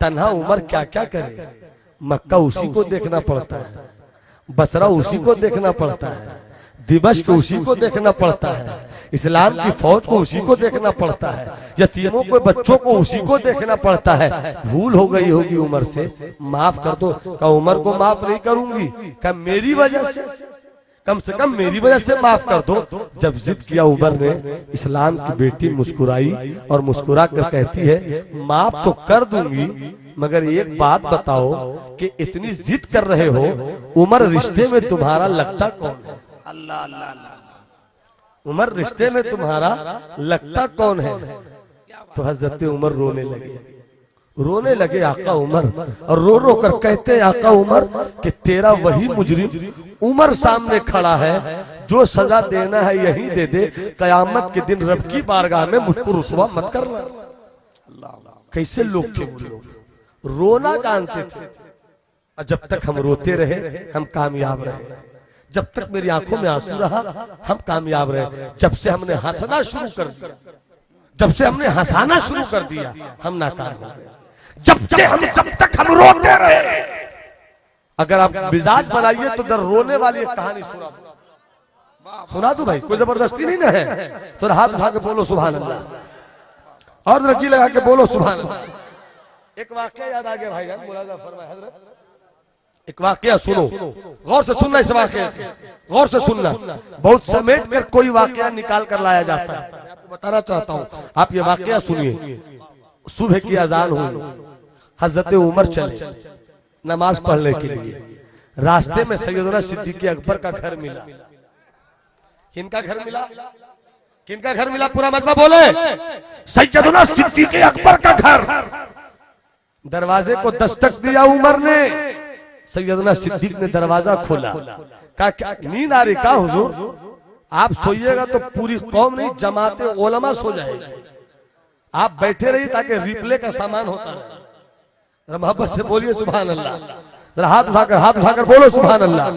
तन्हा उमर क्या क्या करे, मक्का उसी को देखना पड़ता है, बसरा उसी को देखना पड़ता है, दिमश्क उसी को देखना पड़ता है, इस्लाम की फौज को उसी को देखना पड़ता है, यतीमों को बच्चों को उसी को देखना पड़ता है। भूल हो गई होगी उमर से, माफ कर दो। का उमर को माफ नहीं करूंगी, का मेरी वजह से, कम से कम मेरी वजह से माफ कर दो। जब जिद किया उमर ने, इस्लाम की बेटी मुस्कुराई और मुस्कुरा कर कहती है माफ तो कर दूंगी मगर एक बात बताओ कि इतनी जिद कर रहे हो, उमर रिश्ते में तुम्हारा लगता कौन है? अल्लाह अल्लाह अल्लाह, उमर रिश्ते में तुम्हारा लगता कौन है? तो हजरत उमर रोने लगे आका उमर, और रो रो कर कहते आका उमर कि तेरा वही मुजरिम उमर सामने खड़ा है, जो सजा देना है यही दे दे, कयामत के दिन रब की बारगाह में मुझको रुसवा मत करना। कैसे लोग थे वो लोग, रोना जानते थे। और जब तक हम रोते रहे हम कामयाब रहे, जब तक मेरी आंखों में आंसू रहा हम कामयाब रहे। जब से हमने हंसना शुरू कर दिया, जब से हमने हंसाना शुरू कर दिया हम नाकाम हो गए। जब तक हम रोते रहे, अगर आप मिजाज बनाइए तो जरा रोने वाली एक कहानी सुना दो भाई, कोई जबरदस्ती नहीं ना है। तो हाथ उठा के बोलो सुभान अल्लाह, और जरा जी लगा के बोलो सुभान अल्लाह। एक वाकया याद आ गया भाईजान, मुलाजा फरमाए हजरत, एक वाकया सुनो, गौर से सुनना, इस वाकया गौर से सुनना। बहुत समेट कर कोई वाकया निकाल कर लाया जाता है, मैं आपको बताना चाहता हूँ, आप ये वाकया सुनिए। सुबह की अजान हुई, हजरत उमर चले नमाज पढ़ने के लिए, रास्ते में सैयदना सिद्दीक़ अकबर का घर मिला। किनका घर मिला? किनका घर मिला? पूरा मजमा बोले, सैयदना सिद्दीक़ अकबर का घर। दरवाजे को दस्तक दिया उमर ने, सैयदना सिद्दीक ने दरवाजा खोला। कहा नींद आ रही? कहा हुजूर आप सोइएगा तो पूरी कौम नहीं जमाते उलमा सो जाएगी, आप बैठे रहिए ताकि रिप्ले का सामान होता है। मोहब्बत से बोलिए सुभान अल्लाह, हाथ उठाकर बोलो सुभान अल्लाह।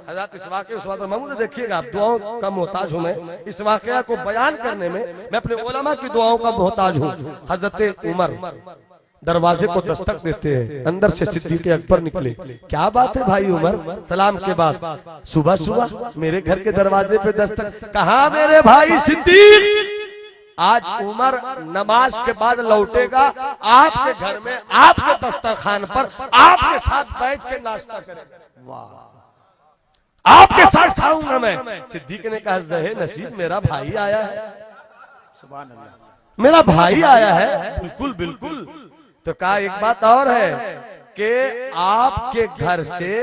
हज़रत इस वाक़े उस बात देखिएगा, आप दुआओं का मोहताज हूं मैं, इस वाक़या को बयान करने में मैं अपने उलमा की दुआओं का मोहताज हूं। हजरत उमर दरवाजे को दस्तक देते हैं, अंदर से सिद्दीक़ अकबर निकले। क्या बात है भाई उमर, सलाम के बाद सुबह सुबह मेरे घर के दरवाजे पे दस्तक? कहा मेरे भाई सिद्दीक, आज उमर नमाज के बाद लौटेगा आपके घर में, आपके दस्तरखान पर आपके साथ बैठ के नाश्ता करेगा, आपके साथ खाऊंगा मैं। सिद्दीक ने कहा जहे नसीब मेरा भाई आया है, सुभान अल्लाह, मेरा भाई आया है। बिल्कुल बिल्कुल। तो कहा एक बात और है कि आपके घर से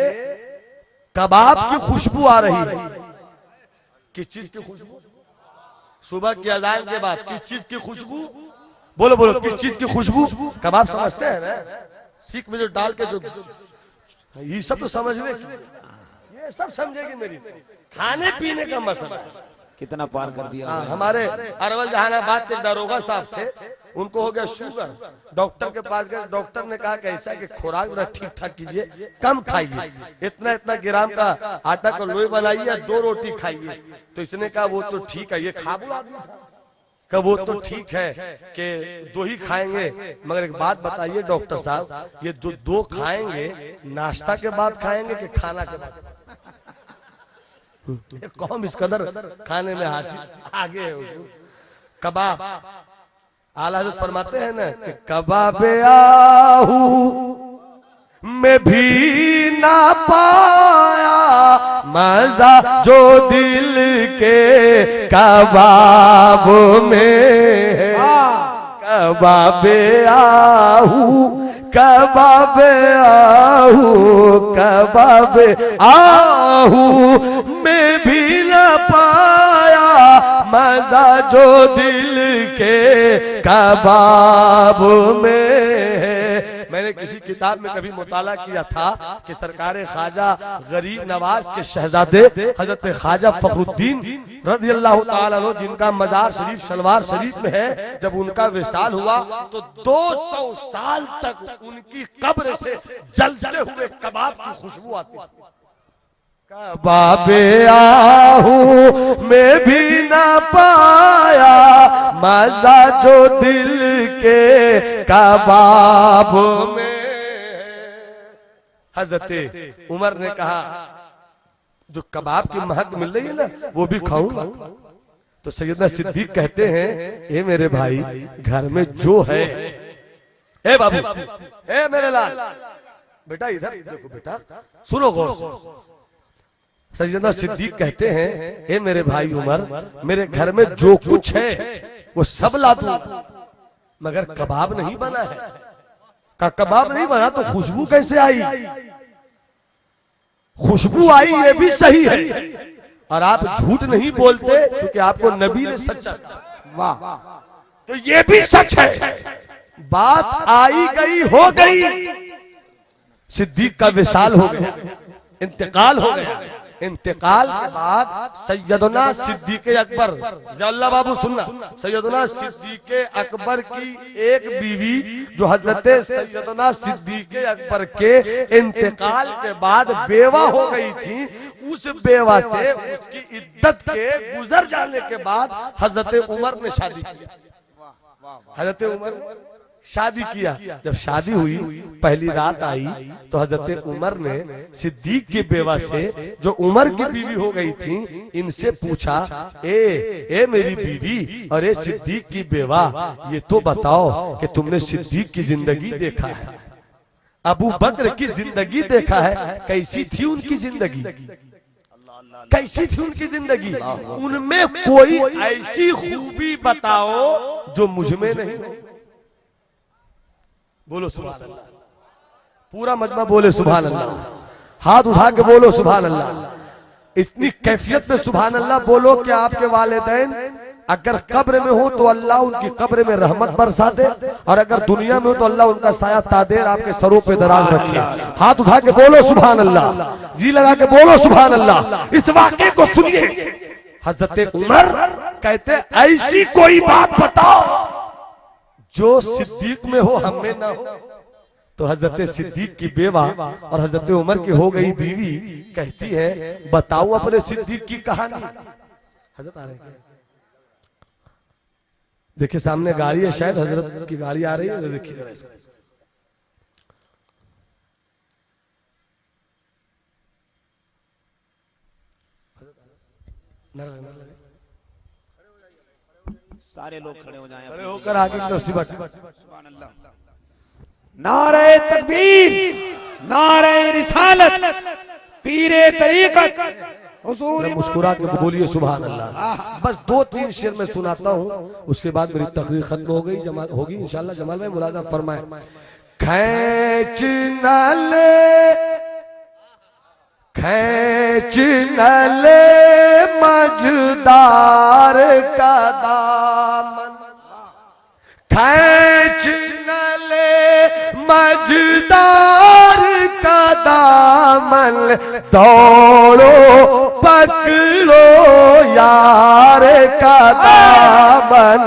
कबाब की खुशबू आ रही है। किस चीज की खुशबू? सुबह की अजान के बाद किस चीज की खुशबू? बोलो बोलो, किस चीज की खुशबू? कबाब समझते हैं ना, सीख में जो डाल के जो, ये सब तो समझ में, ये सब समझेगी मेरी, खाने पीने का मसला कितना पार कर दिया। हमारे अरवल जहानाबाद के दारोगा साहब थे, उनको हो गया शुगर, डॉक्टर के पास गए, डॉक्टर ने कहा कि ऐसा कि खुराक ठीक ठाक कीजिए, कम खाइए, इतना इतना ग्राम का आटा का लोई बनाइए, 2 रोटी खाइए। तो इसने कहा वो तो ठीक है, ये खाबू आदमी था, कहा वो तो ठीक है कि 2 ही खाएंगे, मगर एक बात बताइए डॉक्टर साहब, ये जो 2 खाएंगे नाश्ता के बाद खाएंगे कि खाना के बाद? कौन इस कदर खाने में आगे है। कबाब आला हज़रत फरमाते हैं ना कि कबाबे आहू में भी ना पाया मजा जो दिल के कबाब में है। कबाबे आहू कबाबे आहू कबाबे आहू में भी ना पाया मजा जो दिल के कबाब में है। मैंने किसी किताब में कभी मुताला किया था कि सरकार ख्वाजा गरीब नवाज के शहजादे हजरत ख्वाजा फखरुद्दीन रज़ी अल्लाह ताला अन्हु जिनका मजार शरीफ शलवार शरीफ में है, जब उनका विशाल हुआ तो 200 साल तक उनकी कब्र से जलते हुए कबाब की खुशबू आती थी। कबाबे आहू में भी ना पाया मजा जो दिल के कबाब में। हजरत उमर ने कहा जो कबाब की महक मिल रही है ना वो भी खाऊंगा। तो सैयदना सिद्दीक कहते हैं ए मेरे भाई घर में जो है, ए बाबू, ए मेरे लाल बेटा इधर देखो बेटा, सुनो गौर से। सैयदना सिद्दीक कहते हैं ए मेरे भाई उमर, मेरे घर में जो कुछ है वो सब ला दूं, मगर कबाब नहीं बना है। का कबाब नहीं बना तो खुशबू कैसे आई? खुशबू आई ये भी सही है, और आप झूठ नहीं बोलते क्योंकि आपको नबी ने सच्चा। वाह, तो ये भी सच है। बात आई गई हो गई, सिद्दीक का विशाल हो गया, इंतकाल हो गया। इंतकाल के बाद सैयदना सिद्दीक अकबर, अल्लाह बाबू सुनना, सैयदना सिद्दीक अकबर की एक बीवी जो हजरत सैयदना सिद्दीक अकबर के इंतकाल के बाद बेवा हो गई थी, उस बेवा से उसकी इद्दत के गुजर जाने के बाद हजरत उमर ने शादी की। हजरत उमर शादी किया। जब शादी हुई, पहली रात आई तो हजरत उमर ने सिद्दीक की बेवा से जो उमर की बीवी हो गई थी इनसे पूछा, ए मेरी बीवी और ए सिद्दीक की बेवा, ये तो बताओ कि तुमने सिद्दीक की जिंदगी देखा है, अबू बकर की जिंदगी देखा है, कैसी थी उनकी जिंदगी? कैसी थी उनकी जिंदगी? उनमें कोई ऐसी खूबी बताओ जो मुझ में नहीं हो। बोलो सुभान अल्लाह, पूरा मजमा बोले सुभान अल्लाह, हाथ उठा के बोलो सुभान अल्लाह। इतनी कैफियत में सुभान अल्लाह बोलो कि आपके वालिदैन अगर कब्र में हो तो अल्लाह उनकी कब्र में रहमत बरसा दे, और अगर दुनिया में हो तो अल्लाह उनका साया तादेर आपके सरों पे दराज रखे। हाथ उठा के बोलो सुभान अल्लाह, जी लगा के बोलो सुभान अल्लाह। इस वाक़े को सुनिए, हजरत उमर कहते ऐसी कोई बात बताओ जो सिद्दीक में हो हम में ना हो। तो हजरत सिद्दीक की बेवा और हजरत उमर की हो गई बीवी कहती है, बताओ अपने सिद्दीक की कहानी। हजरत आ रहे हैं, देखिए सामने गाड़ी है, शायद हजरत की गाड़ी आ रही है, देखिए सारे लोग खड़े हो जाएं, खड़े होकर आगे की तरफ से बढ़। सुभान अल्लाह। नारे तकबीर, नारे रिसालत, पीरे तरीकत, हुजूर मुस्कुरा के बोलिए सुभान अल्लाह। बस 2-3 शेर में सुनाता हूँ, उसके बाद मेरी तकरीर खत्म हो गई, जमाल होगी इंशाल्लाह। जमाल भाई मुलाजा फरमाए। खैच न ले मजदार का दामन, खैच न ले मजदार का दामन, दौड़ो पकड़ो यार का दामन,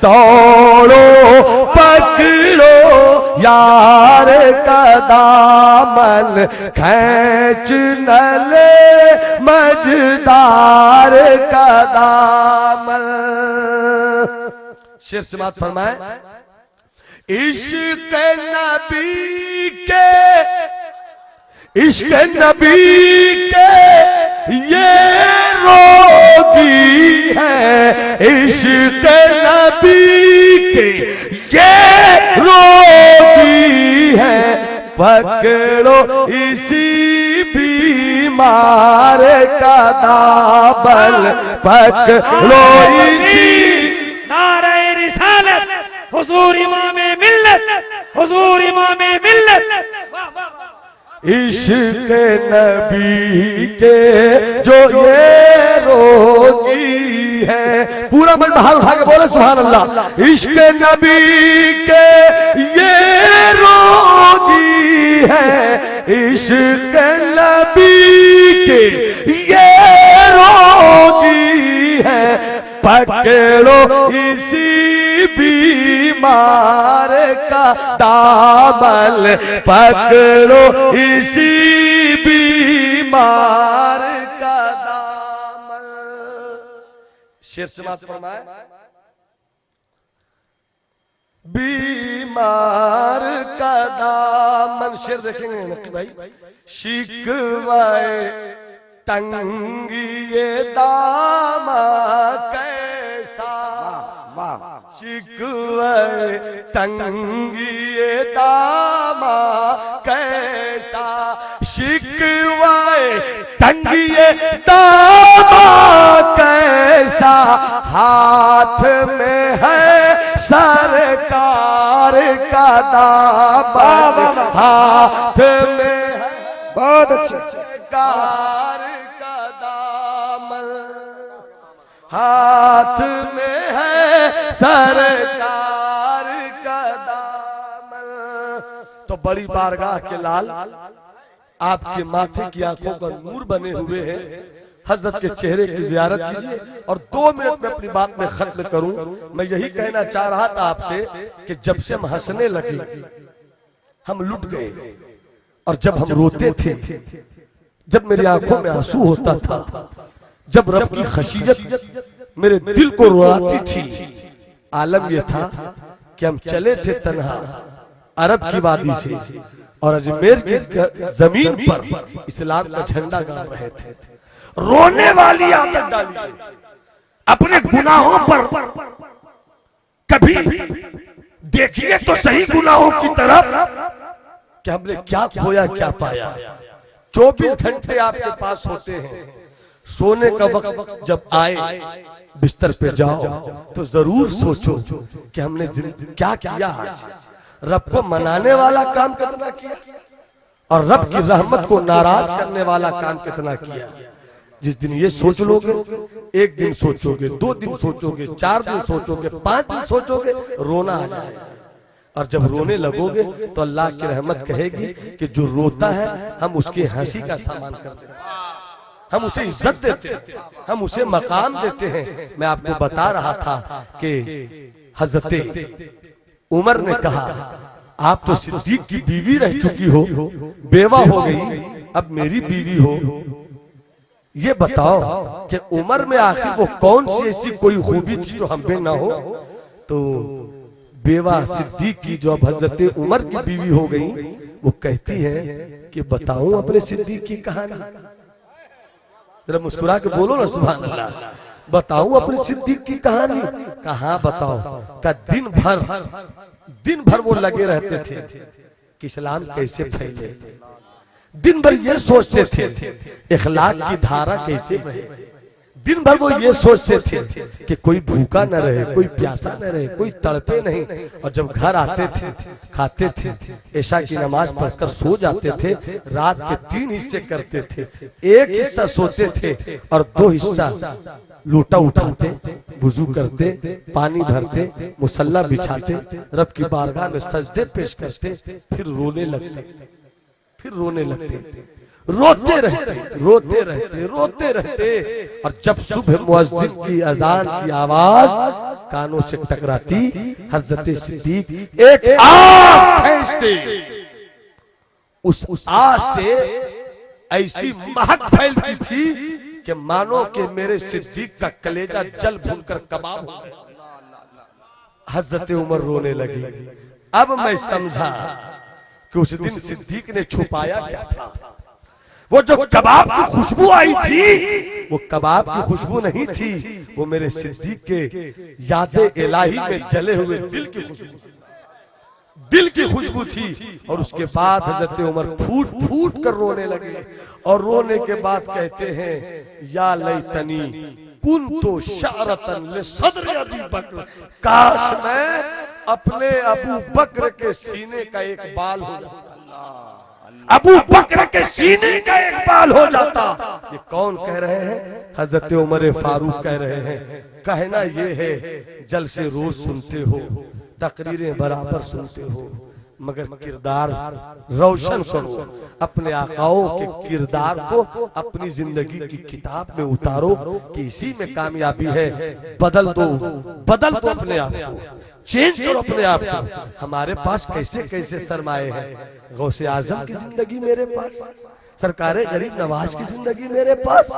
दौड़ो पकड़ो यार का दामन, खैच न ले मजदार का दामन। शेर से बात फरमाए, इश्क नबी के, इश्क नबी के ये रोगी है, इश्क नबी के ये रोगी है, पकड़ो इसी बीमार का दामन, पकड़ो इसी। नारे रिसालत, हुजूर इमामे मिल्लत, हुजूर इमामे मिल्लत। इश्क नबी के जो ये रोगी है, पूरा मन बाहर उठा के बोले सुभान अल्लाह। इश्क नबी के ये रोगी है, इश्क नबी के ये रोगी है, पकड़ो इसी बीमार का दामन, पकड़ो इसी बीमार का दामन। शेर समाप्त फरमाए, बीमार का दामन। शेर देखेंगे नक्की भाई। शिकवाए तंगी ये दामा कैसा, शिकवाए तंगी ये दामा कैसा, शिकवाए तंगी ये दामा कैसा, हाथ में है सरकार का दामन, हाथ में है बहुत अच्छे। सरकार का दामन, हाथ में है सरकार का दामन। तो बड़ी बारगाह के लाल आपके माथे की आंखों का नूर बने हुए हैं, हजरत के चेहरे की जियारत कीजिए। और 2 मिनट में अपनी बात में खत्म करूं। मैं यही कहना चाह रहा था आपसे कि जब से हम हंसने लगे हम लुट गए, और जब हम रोते थे, जब मेरी आंखों में आंसू होता था, जब रब की खशियत मेरे दिल को रुलाती थी, आलम यह था कि हम चले थे तन्हा अरब की वादी से और अजमेर की जमीन पर इस्लाम का झंडा गाड़ रहे थे। रोने वाली आदत डाली है अपने गुनाहों पर। कभी देखिए तो सही गुनाहों की तरफ कि हमने क्या खोया क्या पाया। 24 घंटे आपके पास होते हैं, सोने का वक्त जब आए बिस्तर पे जाओ तो जरूर सोचो कि हमने क्या किया आज, रब को मनाने वाला काम कितना किया और रब की रहमत को नाराज करने वाला काम कितना किया। जिस दिन ये सोच लोगे, एक दिन सोचोगे, 2 दिन सोचोगे, 4 दिन सोचोगे, 5 दिन सोचोगे, रोना आ जाएगा। और जब रोने लगोगे तो अल्लाह की रहमत कहेगी कि जो रोता है हम उसकी हंसी का सामान करते हैं, हम उसे इज्जत देते हैं, हम उसे मकाम देते हैं। मैं आपको बता रहा था कि हजरत उमर ने कहा आप तो सिद्दीक की बीवी रह चुकी हो, बेवा हो गई, अब मेरी बीवी हो। ये बताओ कि उमर में आखिर वो कौन सी ऐसी कोई खूबी थी जो हम में ना हो। तो बेवा सिद्दीक की जो अब हजरत उमर की बीवी हो गई, वो कहती है कि बताऊं अपने सिद्दीक की कहानी। जरा मुस्कुरा के बोलो ना सुभान अल्लाह। बताऊं अपने सिद्दीक की कहानी? कहाँ बताओ। का दिन भर वो लगे रहते थे कि इस्लाम कैसे फैले, दिन भर ये सोचते थे इखलाक की धारा कैसे बहे, दिन भर वो ये सोचते थे कि कोई भूखा न रहे, कोई प्यासा न रहे, कोई तड़पे नहीं। और जब घर आते थे, खाते थे, ऐशा की नमाज पढ़कर सो जाते थे, रात के 3 हिस्से करते थे। एक हिस्सा सोते थे और 2 हिस्सा लोटा उठाते, वुजू करते, पानी भरते, मुसल्ला बिछाते, रब की बारगाह में सजदे पेश करते, फिर रोने लगते, फिर रोने लगते, रोते रहते, रोते रहते, रोते रहते। और जब सुबह मुअज्जिन की अजान की आवाज कानों से टकराती, हजरत सिद्दीक एक आग खींचते, उस आग से ऐसी महक फैलती थी कि मानो कि मेरे सिद्दीक का कलेजा जल भूनकर कबाब हो गया। हजरत उमर रोने लगी। अब मैं समझा कि उस दिन सिद्दीक ने छुपाया क्या था। वो जो कबाब की खुशबू आई थी वो कबाब की खुशबू नहीं थी, वो मेरे सिद्दीक के यादे इलाही में जले हुए दिल की खुशबू थी। और उसके बाद हजरत उमर फूट फूट कर रोने लगे और रोने के बाद कहते हैं या लैतनी कुन्तु शअरतन लिसद्र अबी बकर, काश मैं अपने अबू बकर के सीने का एक बाल हो जाता, अबू बकर के सीने का एक बाल हो जाता। ये कौन कह रहे हैं? हजरत उमर फारूक कह रहे हैं। कहना ये है जलसे रोज सुनते हो, तकरीरें बराबर सुनते हो, मगर किरदार रोशन करो, अपने आकाओं के किरदार को अपनी जिंदगी की किताब में उतारो कि इसी में कामयाबी है। बदल दो अपने आप को, चेंज करो अपने आप को। हमारे पास कैसे कैसे सरमाए हैं। गौसे आजम की जिंदगी मेरे पास, सरकारे गरीब नवाज की जिंदगी मेरे पास,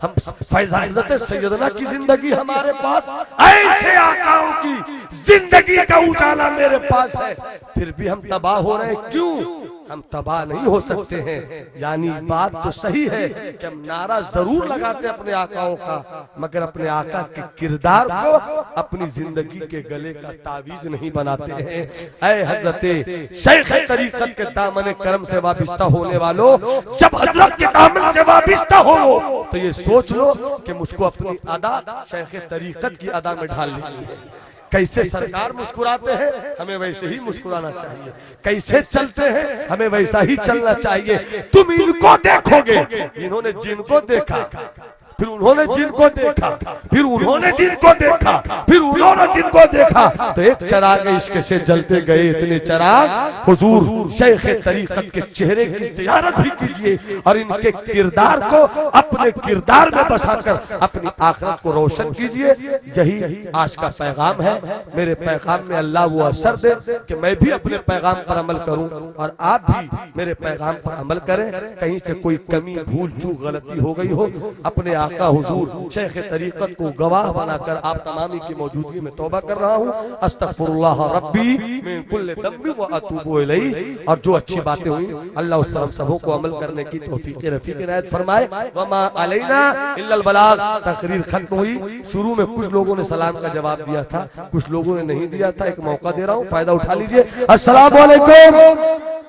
हम फैज़ सैयदना की जिंदगी हमारे पास, ऐसे आकाओं की जिंदगी का उजाला मेरे पास है। फिर भी हम तबाह हो रहे हैं। क्यों? हम तबाह नहीं हो सकते हैं। यानी बात तो सही है कि हम नारा जरूर लगाते हैं अपने आकाओं का, मगर अपने आका के किरदार को अपनी जिंदगी के गले का तावीज नहीं बनाते हैं। ऐ हजरत शेख तरीकत के दामन करम से वाबिस्ता होने वालों, जब हजरत के दामन से वाबिस्ता हो तो ये सोच लो कि मुझको अपनी अदा शेख तरीकत की अदा में ढाल लेनी है। कैसे सरकार मुस्कुराते हैं हमें वैसे ही मुस्कुराना चाहिए, कैसे चलते हैं हमें वैसा ही चलना चाहिए। तुम इनको देखोगे, इन्होंने जिनको देखा, फिर उन्होंने जिनको देखा, फिर उन्होंने जिनको देखा, फिर उन्होंने जिनको देखा, तो एक चराग इश्क से जलते गए इतने चराग। हुजूर शेख तरीकत के चेहरे की ज़ियारत भी कीजिए और इनके किरदार को अपने किरदार में बसाकर अपनी आखिरत को रोशन कीजिए। यही आज का पैगाम है। मेरे पैगाम में अल्लाह वो असर दे कि मैं भी अपने पैगाम पर अमल करूं और आप भी मेरे पैगाम पर अमल करें। कहीं से कोई कमी, भूल, चूक, गलती हो गई हो, अपने का हुजूर शेख तरीकत को गवाह बनाकर आप तमामी की मौजूदगी में तौबा कर रहा हूँ। अस्तगफिरुल्लाह रब्बी मिन कुल्लि दम्बि व अतूबु इलैहि। और जो अच्छी बातें हुई अल्लाह उस पर हम सबों को अमल करने की तौफीक रफीक इनायत फरमाए। वमा अलैना इल्लल बलाग। तकरीर खत्म हुई। शुरू में कुछ लोगों ने सलाम का जवाब दिया था, कुछ लोगों ने नहीं दिया था। एक मौका दे रहा हूँ, फायदा उठा लीजिए। अस्सलाम वालेकुम।